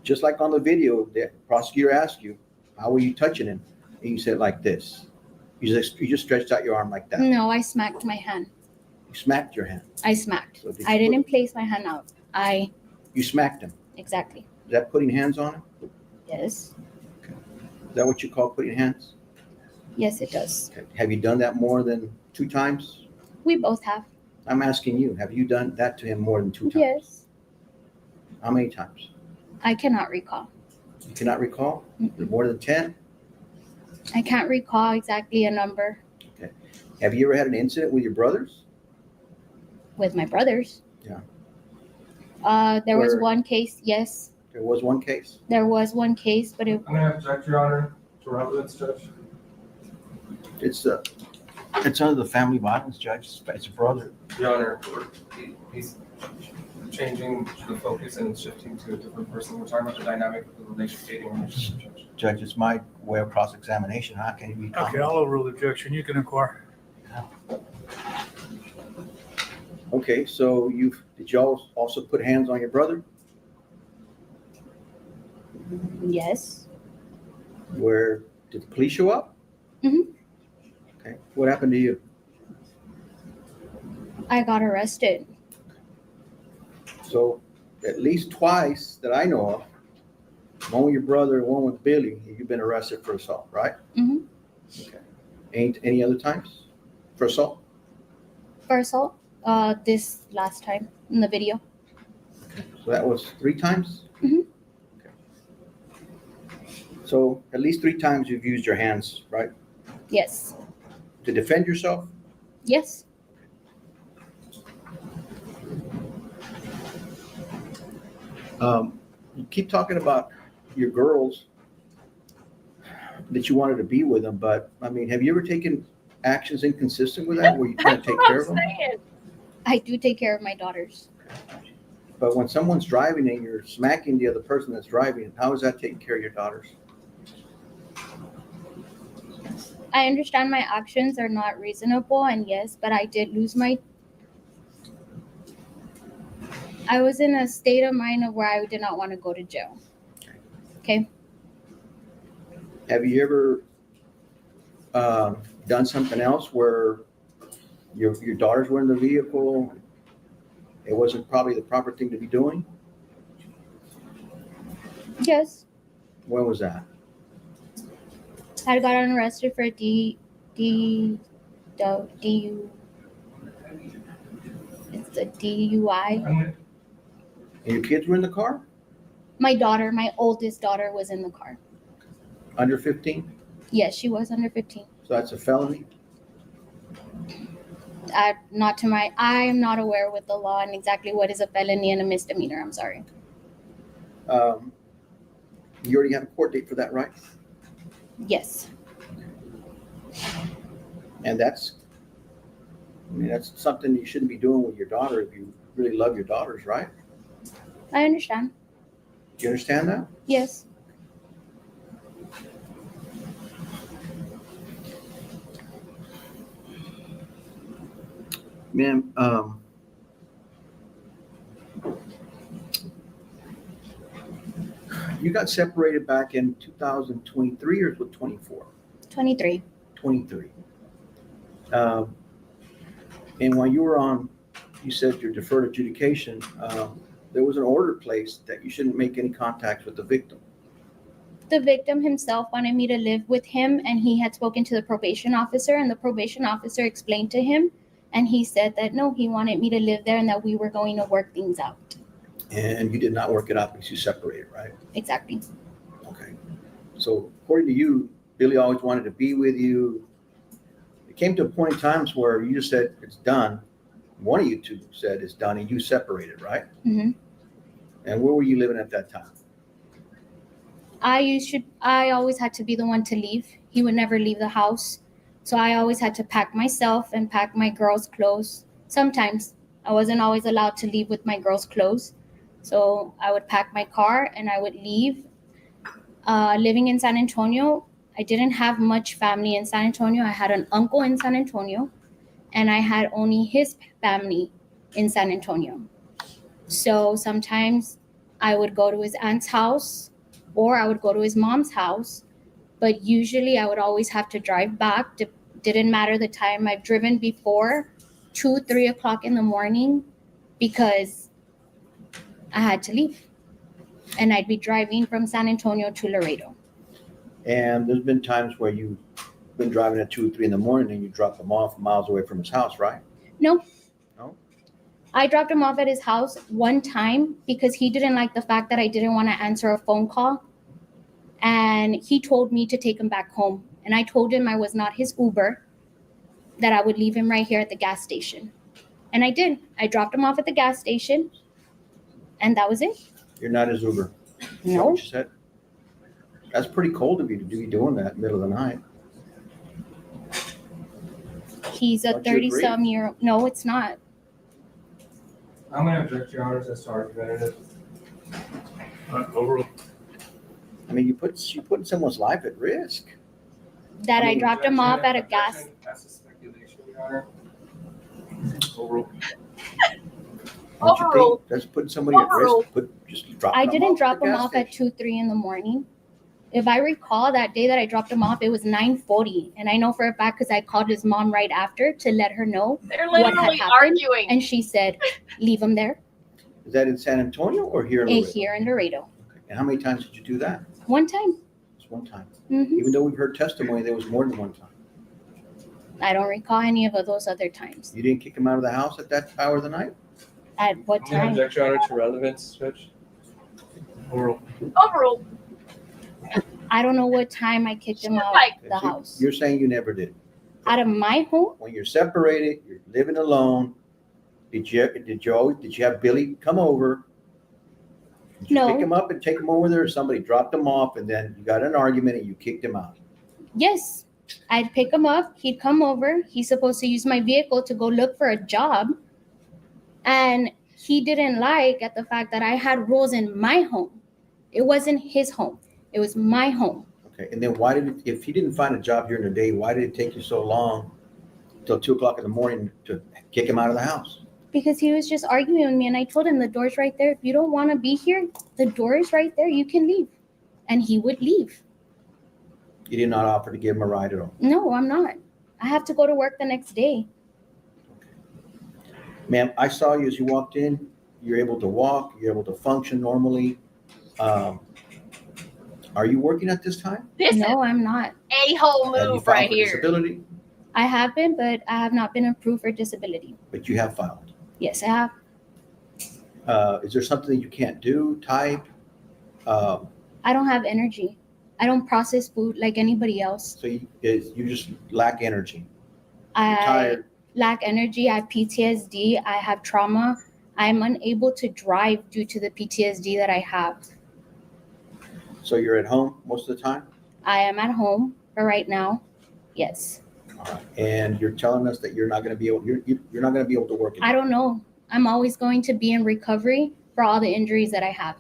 S4: Just like on the video, the prosecutor asked you, how were you touching him? And you said like this. You just stretched out your arm like that.
S7: No, I smacked my hand.
S4: You smacked your hand.
S7: I smacked.
S4: So
S7: I didn't place my hand out.
S4: You smacked him.
S7: Exactly.
S4: Is that putting hands on him?
S7: Yes.
S4: Okay. Is that what you call putting hands?
S7: Yes, it does.
S4: Okay. Have you done that more than 2 times?
S7: We both have.
S4: I'm asking you, have you done that to him more than 2 times?
S7: Yes.
S4: How many times?
S7: I cannot recall.
S4: You cannot recall?
S7: Mm-mm.
S4: More than 10?
S7: I can't recall exactly a number.
S4: Okay. Have you ever had an incident with your brothers?
S7: With my brothers.
S4: Yeah.
S7: There was
S4: Where-
S7: one case, yes.
S4: There was one case.
S7: There was one case, but it,
S5: I'm gonna object, Your Honor, to relevance, Judge.
S4: It's under the family violence, Judge. It's a brother.
S5: Your Honor, he's changing the focus and shifting to a different person. We're talking about the dynamic of the dating relationship, Judge.
S4: Judge, it's my way of cross-examination. How can you be?
S1: Okay, I'll overrule the objection. You can inquire.
S4: Okay, so did y'all also put hands on your brother?
S7: yes.
S4: Where did the police show up?
S7: Mhm.
S4: Okay, what happened to you?
S7: I got arrested.
S4: So at least twice that I know of, one with your brother and one with Billy, you've been arrested for assault, right?
S7: Mhm.
S4: Okay. Ain't any other times for assault?
S7: For assault, this last time in the video.
S4: So that was 3 times?
S7: Mhm.
S4: Okay. So at least 3 times you've used your hands, right?
S7: Yes.
S4: To defend yourself?
S7: Yes.
S4: You keep talking about your girls that you wanted to be with them, but I mean, have you ever taken actions inconsistent with that where you try to take care of them?
S7: I do take care of my daughters.
S4: But when someone's driving and you're smacking the other person that's driving, how is that taking care of your daughters?
S7: I understand my actions are not reasonable, and yes, but I did lose I was in a state of mind of where I did not want to go to jail. Okay.
S4: Have you ever done something else where your daughters were in the vehicle? It wasn't probably the proper thing to be doing?
S7: Yes.
S4: When was that?
S7: I got arrested for DU. It's a DUI.
S4: And your kids were in the car?
S7: My oldest daughter was in the car.
S4: Under 15?
S7: Yes, she was under 15.
S4: So that's a felony?
S7: I'm not aware with the law and exactly what is a felony and a misdemeanor. I'm sorry.
S4: You already have a court date for that, right?
S7: Yes.
S4: And that's something you shouldn't be doing with your daughter if you really love your daughters, right?
S7: I understand.
S4: Do you understand that?
S7: Yes.
S4: Ma'am, you got separated back in 2023 or was it 24?
S7: 23.
S4: 23. And while you were on, you said your deferred adjudication, there was an order placed that you shouldn't make any contact with the victim.
S7: The victim himself wanted me to live with him, and he had spoken to the probation officer, and the probation officer explained to him, and he said that no, he wanted me to live there and that we were going to work things out.
S4: And you did not work it out because you separated, right?
S7: Exactly.
S4: Okay. So according to you, Billy always wanted to be with you. It came to a point in times where you just said it's done. One of you two said it's done, and you separated, right?
S7: Mm-hmm.
S4: And where were you living at that time?
S7: I always had to be the one to leave. He would never leave the house. So I always had to pack myself and pack my girls' clothes. Sometimes I wasn't always allowed to leave with my girls' clothes. So I would pack my car and I would leave. Living in San Antonio, I didn't have much family in San Antonio. I had an uncle in San Antonio, and I had only his family in San Antonio. So sometimes I would go to his aunt's house or I would go to his mom's house, but usually I would always have to drive back. Didn't matter the time. I've driven before 2-3 o'clock in the morning because I had to leave, and I'd be driving from San Antonio to Laredo.
S4: And there's been times where you've been driving at 2 or 3 in the morning and you drop him off miles away from his house, right?
S7: No.
S4: No?
S7: I dropped him off at his house one time because he didn't like the fact that I didn't want to answer a phone call. And he told me to take him back home. And I told him I was not his Uber, that I would leave him right here at the gas station. And I did. I dropped him off at the gas station, and that was it.
S4: You're not his Uber. Is that
S7: No.
S4: what you said? That's pretty cold of you to be doing that in the middle of the night.
S7: He's a
S4: Don't you agree?
S7: 30-some-year-old. No, it's not.
S5: I'm gonna object, Your Honor, that's argumentative.
S1: Overruled.
S4: I mean, you put someone's life at risk.
S7: That I dropped him off at a gas.
S5: Objection, that's a speculation, Your Honor.
S1: Overruled.
S4: Don't you
S2: Overruled.
S4: think that's putting somebody at
S2: Overruled.
S4: risk? Just drop
S7: I
S4: them
S7: didn't
S4: off
S7: drop
S4: at the
S7: him
S4: gas
S7: off at
S4: station.
S7: 2-3 in the morning. If I recall, that day that I dropped him off, it was 9:40, and I know for a fact because I called his mom right after to let her know,
S2: They're
S7: What had
S2: literally
S7: happened?
S2: arguing.
S7: and she said, "Leave him there."
S4: Is that in San Antonio or here in Laredo?
S7: Here in Laredo.
S4: Okay. And how many times did you do that?
S7: One time.
S4: Just one time.
S7: hmm
S4: Even though we've heard testimony, there was more than one time.
S7: I don't recall any of those other times.
S4: You didn't kick him out of the house at that hour of the night?
S7: At what
S5: I'm gonna
S7: time?
S5: object, Your Honor, to relevance, Judge.
S1: Overruled.
S2: Overruled.
S7: I don't know what time I kicked him out
S2: Like
S7: of the
S4: So
S7: house.
S4: You're saying you never did.
S7: Out of my home?
S4: When you're separated, you're living alone. Did you have Billy come over? Did you
S7: No.
S4: pick him up and take him over there, or somebody dropped him off and then you got in an argument and you kicked him out?
S7: Yes. I'd pick him up. He'd come over. He's supposed to use my vehicle to go look for a job. And he didn't like at the fact that I had rules in my home. It wasn't his home. It was my home.
S4: Okay, and then why did it, if he didn't find a job during the day, why did it take you so long till 2 o'clock in the morning to kick him out of the house?
S7: Because he was just arguing with me, and I told him the door's right there. If you don't want to be here, the door is right there. You can leave. And he would leave.
S4: You did not offer to give him a ride at all.
S7: No, I'm not. I have to go to work the next day.
S4: Ma'am, I saw you as you walked in. You're able to walk. You're able to function normally. Are you working at this time?
S2: This is
S7: No, I'm not.
S2: a-hole
S4: Have you
S2: move
S4: filed
S2: right
S4: for
S2: here.
S4: disability?
S7: I have been, but I have not been approved for disability.
S4: But you have filed.
S7: Yes, I have.
S4: Is there something that you can't do, type?
S7: I don't have energy. I don't process food like anybody else.
S4: So you just lack energy. You're
S7: I
S4: tired.
S7: lack energy. I have PTSD. I have trauma. I'm unable to drive due to the PTSD that I have.
S4: So you're at home most of the time?
S7: I am at home for right now. Yes.
S4: All right. And you're telling us that you're not going to be able, you're not going to be able to work.
S7: I don't know. I'm always going to be in recovery for all the injuries that I have.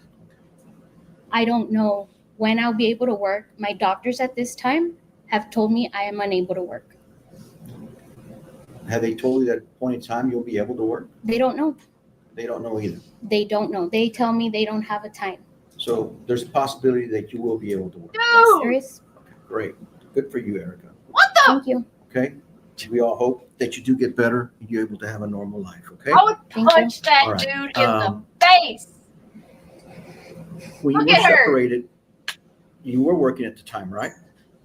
S7: I don't know when I'll be able to work. My doctors at this time have told me I am unable to work.
S4: Have they told you that at a point in time you'll be able to work?
S7: They don't know.
S4: They don't know either.
S7: They don't know. They tell me they don't have a time.
S4: So there's a possibility that you will be able to work.
S7: Yes, there
S2: Dude,
S7: is.
S4: Okay, great. Good for you, Erica.
S2: what the?
S7: Thank you.
S4: Okay? We all hope that you do get better and you're able to have a normal life, okay?
S2: I would
S7: Thank you.
S2: punch that
S4: All right.
S2: dude in the face.
S4: When you
S2: Look
S4: were
S2: at her.
S4: separated, you were working at the time, right?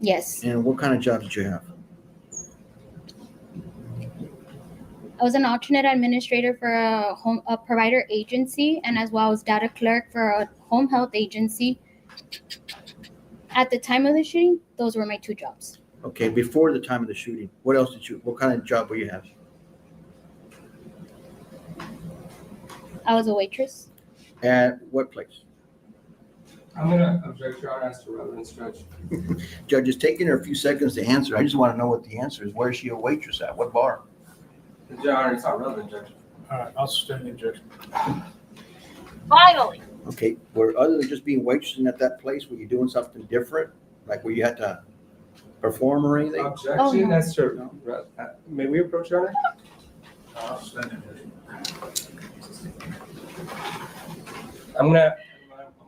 S7: Yes.
S4: And what kind of job did you have?
S7: I was an alternate administrator for a provider agency, and as well as data clerk for a home health agency. At the time of the shooting, those were my 2 jobs.
S4: Okay, before the time of the shooting, what else what kind of job were you having?
S7: I was a waitress.
S4: At what place?
S5: I'm gonna object, Your Honor, as to relevance, Judge.
S4: Judge, it's taking her a few seconds to answer. I just want to know what the answer is. Where is she a waitress at? What bar?
S5: Your Honor, it's not relevant, Judge.
S1: All right, I'll sustain the objection.
S2: Finally.
S4: Okay, were other than just being waitressing at that place, were you doing something different? Like where you had to perform or anything?
S5: Objection,
S7: Oh, no.
S5: that's true. May we approach, Your Honor?
S1: I'll sustain the objection.
S5: I'm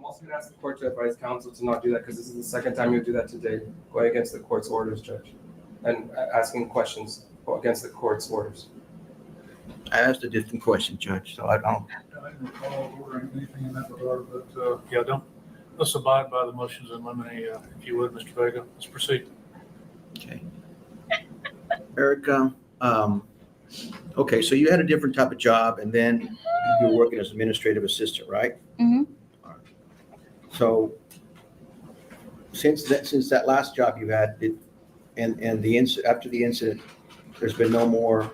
S5: also gonna ask the court to advise counsel to not do that, because this is the second time you'll do that today, going against the court's orders, Judge, and asking questions against the court's orders.
S4: I asked a different question, Judge, so I don't.
S1: I didn't recall ordering anything in that regard, but yeah, let's abide by the motions in limine, if you would, Mr. Vega. Let's proceed.
S4: Okay. Erica, okay, so you had a different type of job and then you were working as administrative assistant, right?
S7: Mm-hmm.
S4: So since that last job you had, and the after the incident, there's been no more,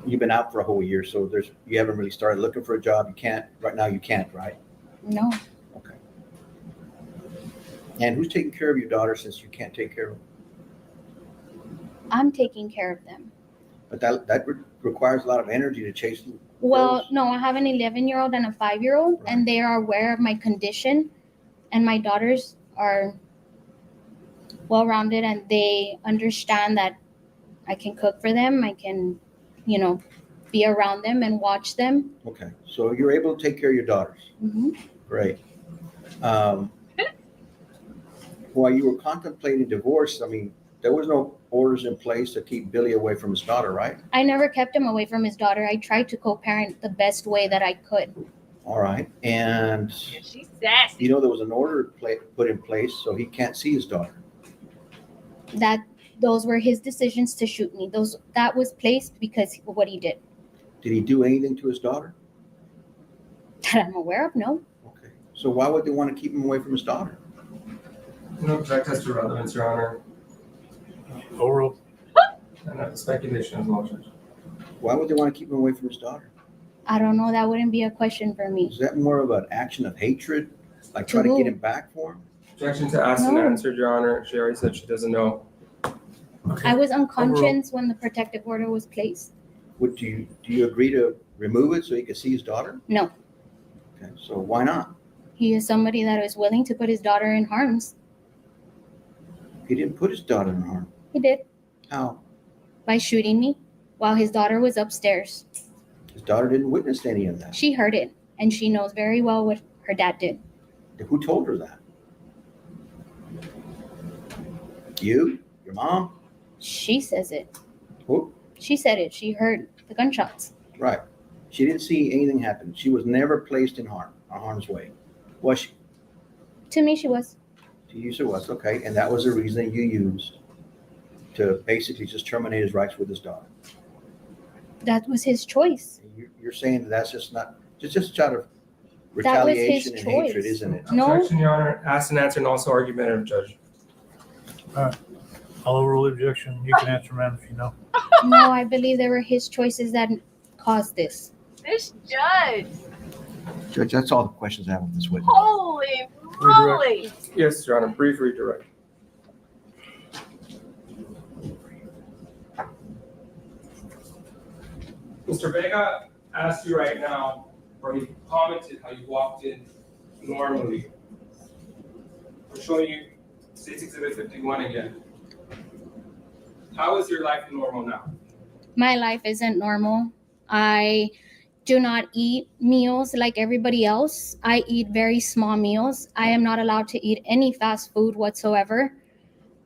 S4: you've been out for a whole year, so you haven't really started looking for a job. You can't, right now you can't, right?
S7: No.
S4: Okay. And who's taking care of your daughter since you can't take care of them?
S7: I'm taking care of them.
S4: But that requires a lot of energy to chase them.
S7: Well, no, I have an 11-year-old and a 5-year-old,
S4: Right.
S7: and they are aware of my condition. And my daughters are well-rounded, and they understand that I can cook for them. I can, be around them and watch them.
S4: Okay, so you're able to take care of your daughters.
S7: Mm-hmm.
S4: Great. While you were contemplating divorce, I mean, there was no orders in place to keep Billy away from his daughter, right?
S7: I never kept him away from his daughter. I tried to co-parent the best way that I could.
S4: All right, and
S2: She's sassy.
S4: there was an order put in place so he can't see his daughter.
S7: Those were his decisions to shoot me. That was placed because of what he did.
S4: Did he do anything to his daughter?
S7: That I'm aware of, no.
S4: Okay, so why would they want to keep him away from his daughter?
S5: No object as to relevance, Your Honor,
S1: Overruled.
S5: and speculation as well, Judge.
S4: Why would they want to keep him away from his daughter?
S7: I don't know. That wouldn't be a question for me.
S4: Is that more of an action of hatred, like
S7: To
S4: try to
S7: who?
S4: get him back for him?
S5: Objection to asked and
S7: No.
S5: answered, Your Honor. She already said she doesn't know.
S1: Okay.
S7: I was unconscious when the protective order was placed.
S4: Do you agree to remove it so he could see his daughter?
S7: No.
S4: Okay, so why not?
S7: He is somebody that is willing to put his daughter in harm's.
S4: He didn't put his daughter in harm.
S7: He did
S4: How?
S7: by shooting me while his daughter was upstairs.
S4: His daughter didn't witness any of that.
S7: She heard it, and she knows very well what her dad did.
S4: Who told her that? You? Your mom?
S7: She says it.
S4: Who?
S7: She said it. She heard the gunshots.
S4: Right. She didn't see anything happen. She was never placed in harm's way. Was she?
S7: To me, she was.
S4: To you, she was. Okay. And that was the reason you used to basically just terminate his rights with his daughter.
S7: That was his choice.
S4: You're saying that's just not, just out of
S7: That was his
S4: retaliation and hatred,
S7: choice.
S4: isn't it?
S7: No.
S5: Objection, Your Honor. Asked and answered, and also argumentative, Judge.
S1: I'll overrule the objection. You can answer, ma'am, if you know.
S7: No, I believe they were his choices that caused this.
S2: This judge.
S4: Judge, that's all the questions I have with this witness.
S2: Holy moly.
S5: Yes, Your Honor. Brief redirect. Mr. Vega asked you right now, or he commented how you walked in normally. I'm showing you State's Exhibit 51 again. How is your life normal now?
S7: My life isn't normal. I do not eat meals like everybody else. I eat very small meals. I am not allowed to eat any fast food whatsoever.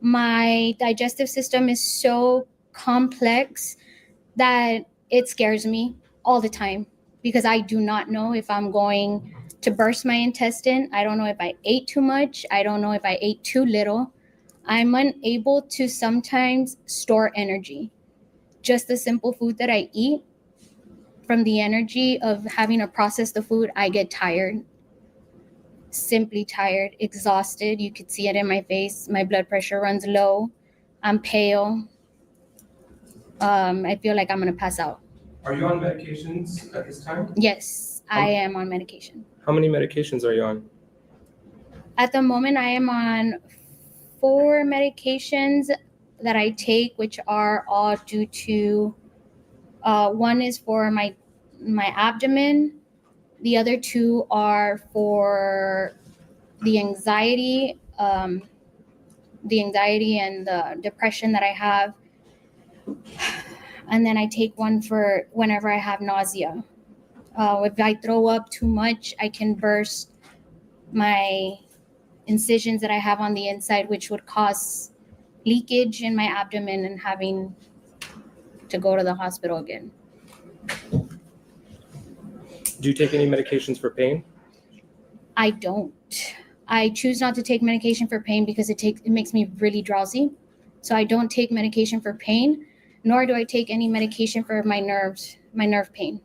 S7: My digestive system is so complex that it scares me all the time because I do not know if I'm going to burst my intestine. I don't know if I ate too much. I don't know if I ate too little. I'm unable to sometimes store energy. Just the simple food that I eat, from the energy of having to process the food, I get tired. simply tired, exhausted. You could see it in my face. My blood pressure runs low. I'm pale. I feel like I'm going to pass out.
S5: Are you on medications at this time?
S7: Yes, I am on medication.
S5: How many medications are you on?
S7: At the moment, I am on 4 medications that I take, which are all due to, one is for my abdomen. The other 2 are for the anxiety and the depression that I have. And then I take one for whenever I have nausea. If I throw up too much, I can burst my incisions that I have on the inside, which would cause leakage in my abdomen and having to go to the hospital again.
S5: Do you take any medications for pain?
S7: I don't. I choose not to take medication for pain because it makes me really drowsy. So I don't take medication for pain, nor do I take any medication for my nerves, my nerve pain.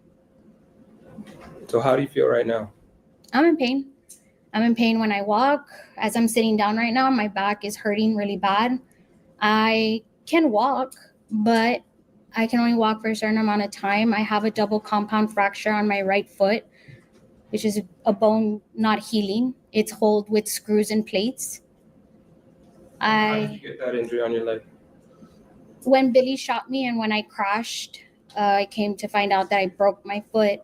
S5: So how do you feel right now?
S7: I'm in pain. I'm in pain when I walk. As I'm sitting down right now, my back is hurting really bad. I can walk, but I can only walk for a certain amount of time. I have a double compound fracture on my right foot, which is a bone not healing. It's held with screws and plates.
S5: How did you get that injury on your leg?
S7: When Billy shot me and when I crashed, I came to find out that I broke my foot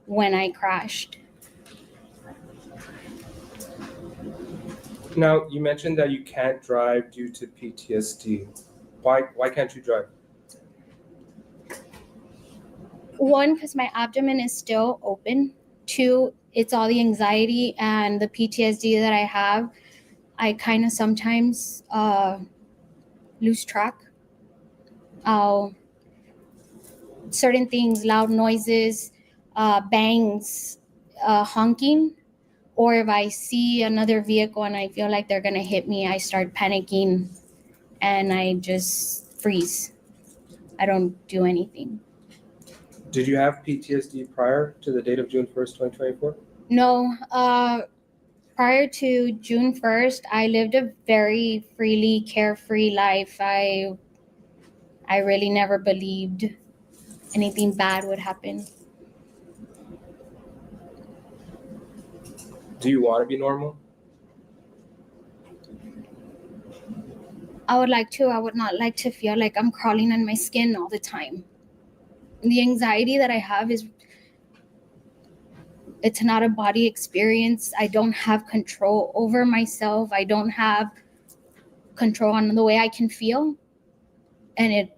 S7: when I crashed.
S5: Now, you mentioned that you can't drive due to PTSD. Why can't you drive?
S7: 1, because my abdomen is still open. 2, it's all the anxiety and the PTSD that I have. I kind of sometimes lose track. Certain things, loud noises, bangs, honking, or if I see another vehicle and I feel like they're going to hit me, I start panicking and I just freeze. I don't do anything.
S5: Did you have PTSD prior to the date of June 1st, 2024?
S7: No. Prior to June 1st, I lived a very freely, carefree life. I really never believed anything bad would happen.
S5: Do you want to be normal?
S7: I would like to. I would not like to feel like I'm crawling on my skin all the time. The anxiety that I have it's not a body experience. I don't have control over myself. I don't have control on the way I can feel. And it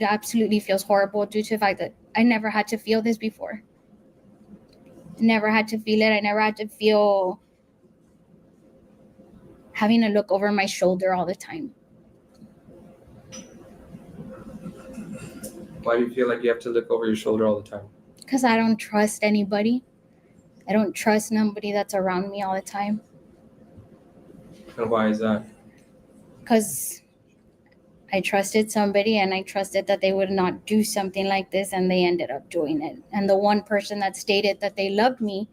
S7: absolutely feels horrible due to the fact that I never had to feel this before. Never had to feel it. I never had to feel having to look over my shoulder all the time.
S5: Why do you feel like you have to look over your shoulder all the time?
S7: Because I don't trust anybody. I don't trust nobody that's around me all the time.
S5: And why is that?
S7: Because I trusted somebody and I trusted that they would not do something like this, and they ended up doing it. And the one person that stated that they loved me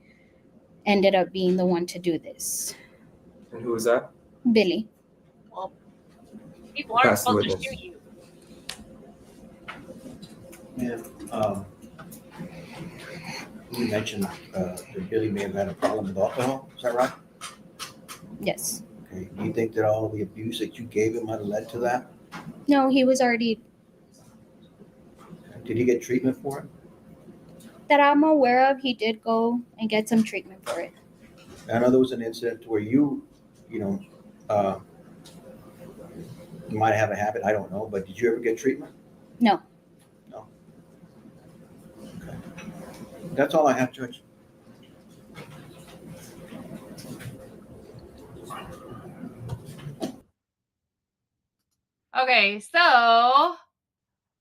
S7: ended up being the one to do this.
S5: And who was that?
S7: Billy.
S2: Well, people aren't supposed to shoot you.
S4: Yeah. You mentioned that Billy may have had a problem with alcohol. Is that right?
S7: Yes.
S4: Okay. Do you think that all the abuse that you gave him might have led to that?
S7: No, he was already.
S4: Did he get treatment for it?
S7: That I'm aware of, he did go and get some treatment for it.
S4: I know there was an incident where you might have a habit. I don't know, but did you ever get treatment?
S7: No.
S4: No. Okay. That's all I have, Judge.
S2: Okay, so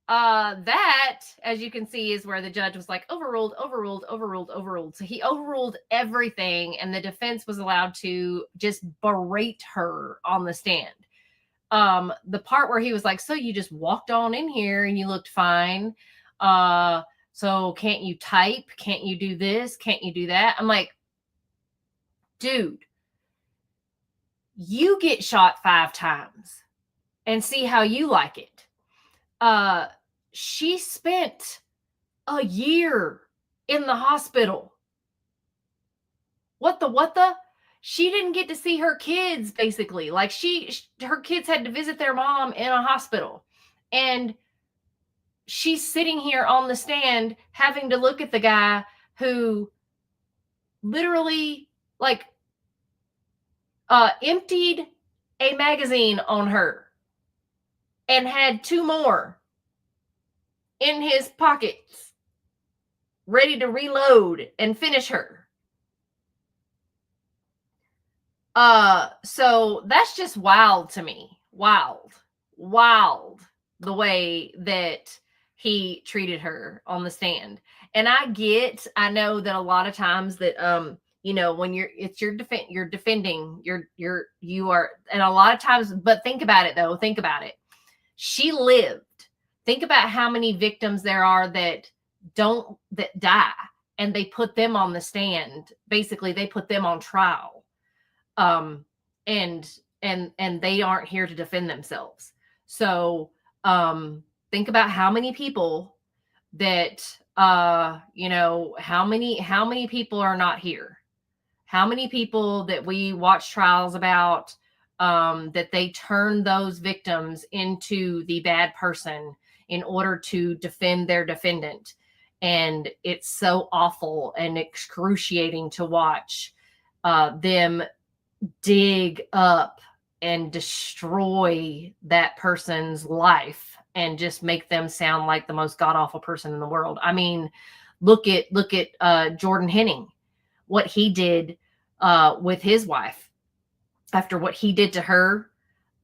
S2: that, as you can see, is where the judge was like, overruled. So he overruled everything, and the defense was allowed to just berate her on the stand. The part where he was like, so you just walked on in here and you looked fine. So can't you type? Can't you do this? Can't you do that? I'm like, dude, you get shot 5 times and see how you like it. She spent a year in the hospital. What the? She didn't get to see her kids, basically. Like her kids had to visit their mom in a hospital. And she's sitting here on the stand having to look at the guy who literally like emptied a magazine on her and had 2 more in his pockets ready to reload and finish her. So that's just wild to me. Wild the way that he treated her on the stand. And I know that a lot of times that, you know, when you're defending, you are, and a lot of times, but think about it though. Think about it. She lived. Think about how many victims there are that die, and they put them on the stand. Basically, they put them on trial. And they aren't here to defend themselves. So, think about how many people that, you know, how many people are not here? How many people that we watch trials about, that they turn those victims into the bad person in order to defend their defendant. And it's so awful and excruciating to watch, them dig up and destroy that person's life and just make them sound like the most god-awful person in the world. I mean, look at Jordan Henning, what he did with his wife after what he did to her.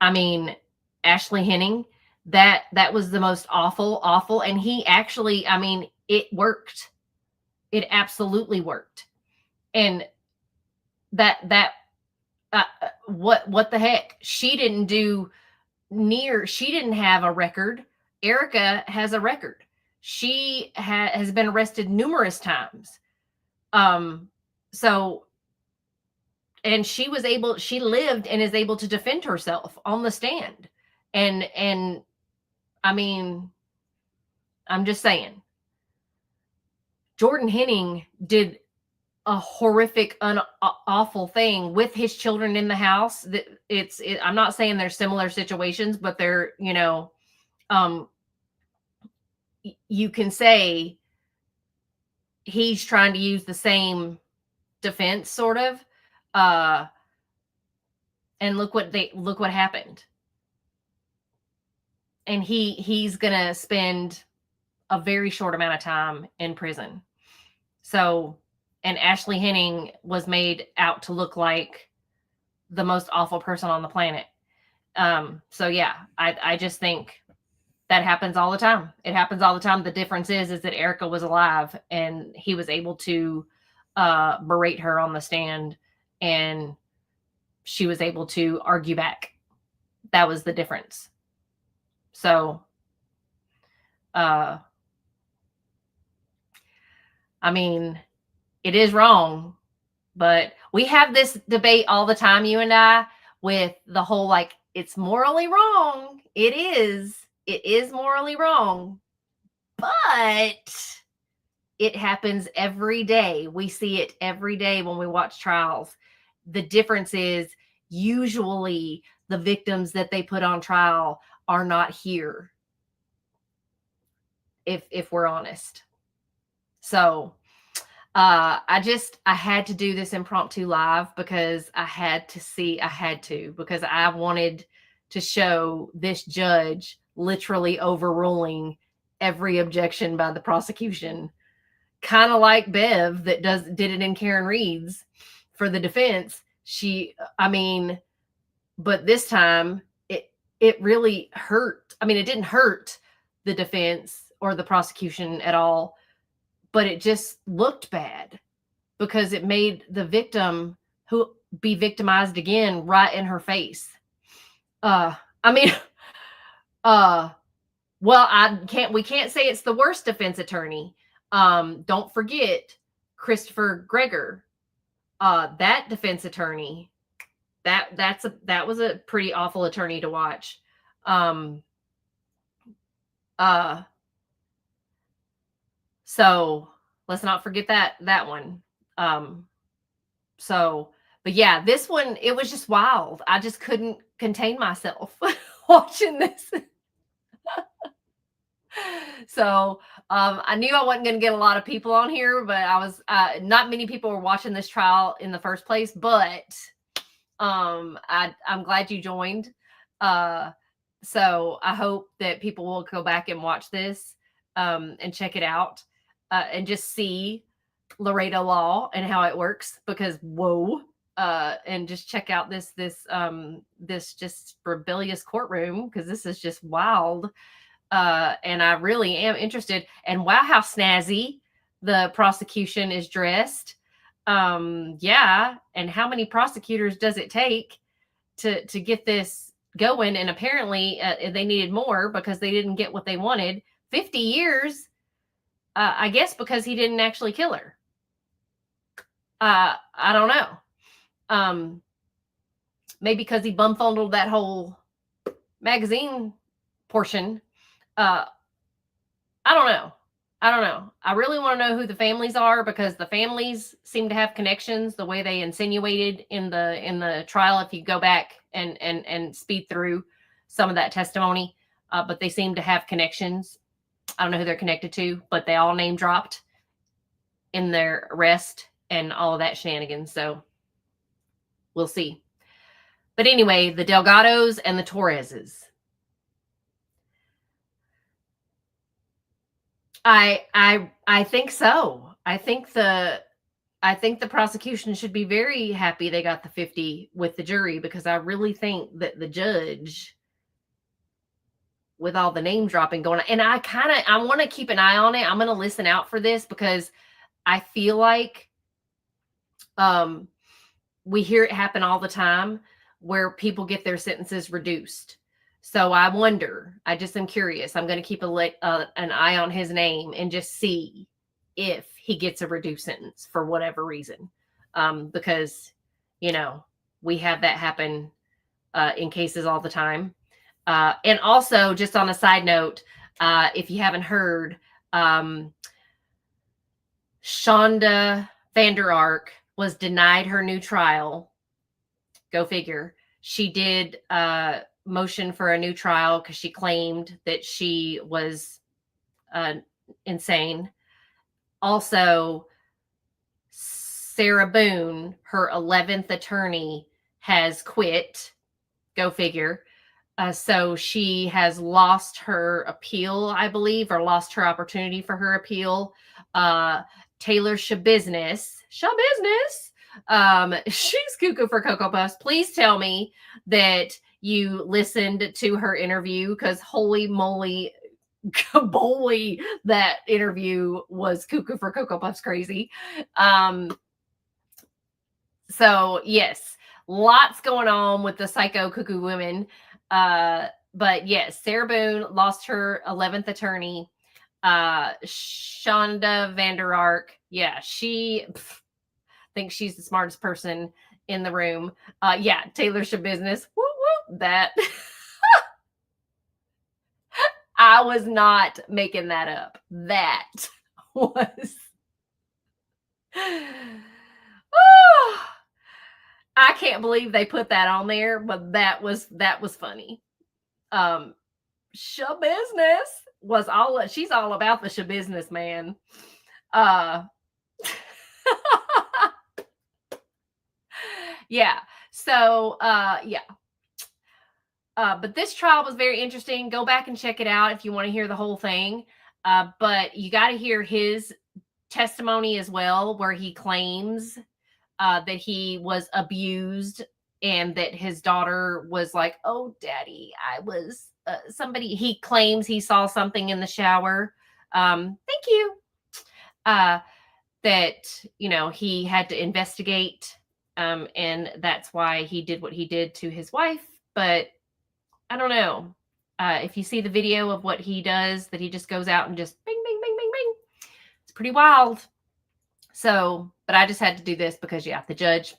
S2: I mean, Ashley Henning, that was the most awful. And he actually, I mean, it worked. It absolutely worked. And what the heck? She didn't have a record. Erica has a record. She has been arrested numerous times. So, and she lived and is able to defend herself on the stand. And I mean, I'm just saying, Jordan Henning did a horrific, awful thing with his children in the house. That I'm not saying there's similar situations, but they're, you know, you can say he's trying to use the same defense, sort of. And look what happened. And he's gonna spend a very short amount of time in prison. So, and Ashley Henning was made out to look like the most awful person on the planet. So yeah, I just think that happens all the time. It happens all the time. The difference is that Erica was alive and he was able to berate her on the stand, and she was able to argue back. That was the difference. So, I mean, it is wrong, but we have this debate all the time, you and I, with the whole, like, it's morally wrong. It is morally wrong, but it happens every day. We see it every day when we watch trials. The difference is usually the victims that they put on trial are not here, if we're honest. So I had to do this impromptu live because I had to, because I wanted to show this judge literally overruling every objection by the prosecution, kind of like Bev that did it in Karen Reed's for the defense. But this time it really hurt. I mean, it didn't hurt the defense or the prosecution at all, but it just looked bad because it made the victim who be victimized again right in her face. We can't say it's the worst defense attorney. Don't forget Christopher Greger, that defense attorney. that was a pretty awful attorney to watch. So let's not forget that one. But yeah, this one, it was just wild. I just couldn't contain myself watching this. So I knew I wasn't going to get a lot of people on here, but I was not many people were watching this trial in the first place. But I'm glad you joined. So I hope that people will go back and watch this and check it out and just see Laredo law and how it works, because whoa. And just check out this just rebellious courtroom, because this is just wild. And I really am interested. And wow, how snazzy the prosecution is dressed. Yeah. And how many prosecutors does it take to get this going? And apparently they needed more because they didn't get what they wanted. 50 years, I guess, because he didn't actually kill her. I don't know. Maybe because he bumfundled that whole magazine portion. I don't know. I really want to know who the families are, because the families seem to have connections the way they insinuated in the trial. If you go back and speed through some of that testimony, but they seem to have connections. I don't know who they're connected to, but they all name dropped in their arrest and all of that shenanigans. So we'll see. But anyway, the Delgados and the Torreses. I think so. I think the prosecution should be very happy they got the 50 with the jury, because I really think that the judge, with all the name dropping going on, and I want to keep an eye on it. I'm going to listen out for this, because I feel like we hear it happen all the time where people get their sentences reduced. So I wonder, I just am curious. I'm going to keep an eye on his name and just see if he gets a reduced sentence for whatever reason. Because, we have that happen in cases all the time. And also, just on a side note, if you haven't heard, Shonda Vander Ark was denied her new trial. Go figure. She did motion for a new trial because she claimed that she was insane. Also, Sarah Boone, her 11th attorney, has quit. Go figure. So she has lost her appeal, I believe, or lost her opportunity for her appeal. Taylor Shabiznes, she's cuckoo for Cocoa Puffs. Please tell me that you listened to her interview, because holy moly, boy, that interview was cuckoo for Cocoa Puffs crazy. So yes, lots going on with the psycho cuckoo women. But yes, Sarah Boone lost her 11th attorney. Shonda Vander Ark, yeah, she thinks she's the smartest person in the room. Yeah, Taylor Shabiznes, woo woo, that I was not making that up. That was I can't believe they put that on there, but that was funny. Shabiznes was she's all about the Shabiznes, man. Yeah. So, yeah. But this trial was very interesting. Go back and check it out if you want to hear the whole thing. But you got to hear his testimony as well, where he claims that he was abused and that his daughter was like, "Oh, daddy, I was somebody." He claims he saw something in the shower. Thank you. That, he had to investigate. And that's why he did what he did to his wife. But I don't know. If you see the video of what he does, that he just goes out and just bing, bing, bing, bing, bing. It's pretty wild. So, but I just had to do this because, yeah, the judge,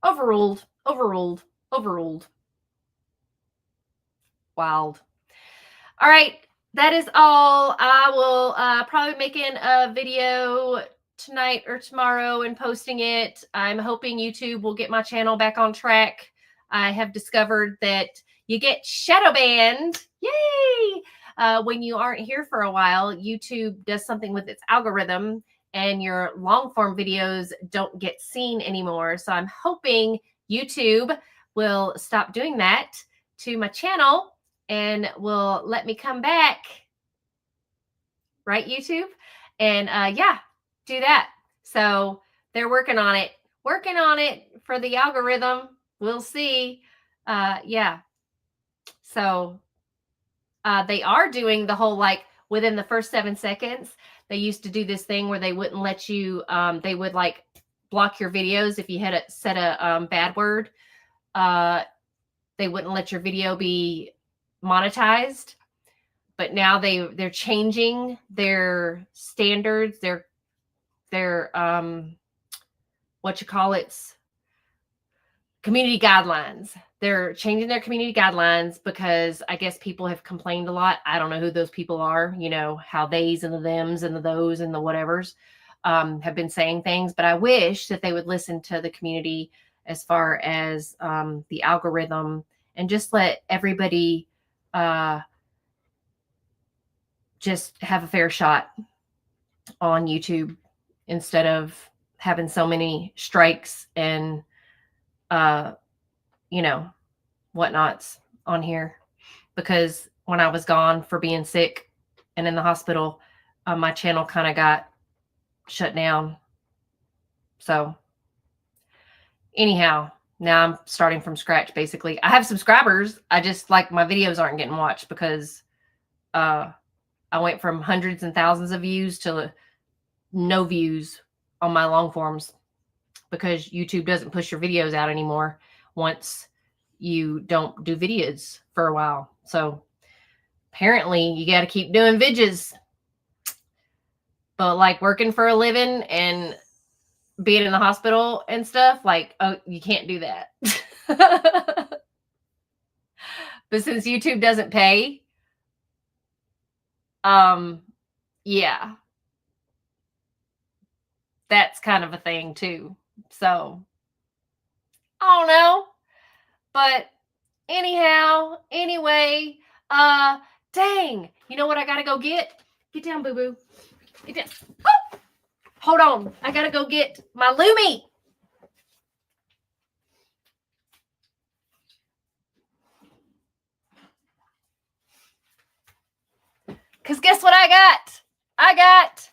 S2: Overruled. Overruled. Overruled. Wild. All right. That is all. I will probably making a video tonight or tomorrow and posting it. I'm hoping YouTube will get my channel back on track. I have discovered that you get shadow banned. Yay! When you aren't here for a while, YouTube does something with its algorithm and your long form videos don't get seen anymore. So I'm hoping YouTube will stop doing that to my channel and will let me come back. Right, YouTube? And yeah, do that. So they're working on it for the algorithm. We'll see. Yeah. So they are doing the whole, like, within the first 7 seconds, they used to do this thing where they wouldn't let you, they would like block your videos if you had said a bad word. They wouldn't let your video be monetized. But now they're changing their standards, their community guidelines. They're changing their community guidelines because I guess people have complained a lot. I don't know who those people are, you know, how theys and the thems and the those and the whatevers have been saying things. But I wish that they would listen to the community as far as the algorithm and just let everybody just have a fair shot on YouTube instead of having so many strikes and, you know, whatnots on here. Because when I was gone for being sick and in the hospital, my channel kind of got shut down. So anyhow, now I'm starting from scratch, basically. I have subscribers. I just, like, my videos aren't getting watched because, I went from hundreds and thousands of views to no views on my long forms because YouTube doesn't push your videos out anymore once you don't do videos for a while. So apparently you got to keep doing vidges. But like working for a living and being in the hospital and stuff, like, oh, you can't do that. But since YouTube doesn't pay, yeah, that's kind of a thing too. So I don't know, but anyhow, anyway, dang, you know what I gotta go get? Get down, boo boo. Get down. Oh! Hold on, I gotta go get my Lumi. Because guess what I got? I got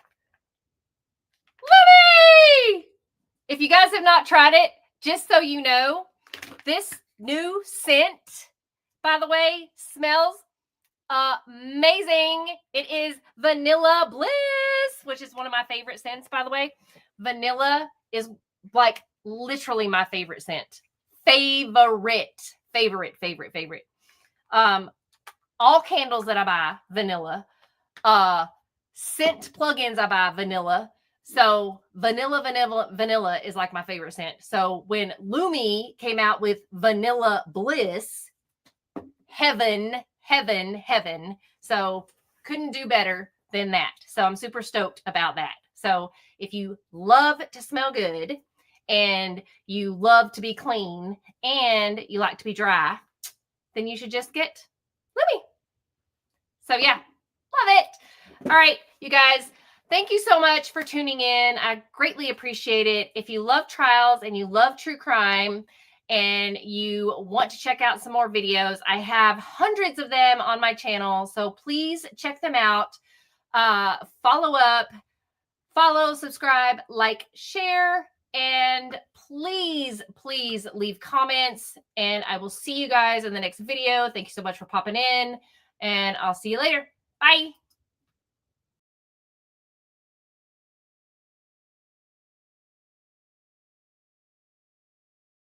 S2: Lumi! If you guys have not tried it, just so you know, this new scent, by the way, smells amazing. It is Vanilla Bliss, which is one of my favorite scents, by the way. Vanilla is like literally my favorite scent. Favorite. All candles that I buy, vanilla. Scent plugins I buy, vanilla. So vanilla is like my favorite scent. So when Lumi came out with Vanilla Bliss, heaven. So couldn't do better than that. So I'm super stoked about that. So if you love to smell good and you love to be clean and you like to be dry, then you should just get Lumi. So yeah, love it. All right, you guys, thank you so much for tuning in. I greatly appreciate it. If you love trials and you love true crime and you want to check out some more videos, I have hundreds of them on my channel. So please check them out. Follow, subscribe, like, share, and please leave comments. And I will see you guys in the next video. Thank you so much for popping in, and I'll see you later. Bye.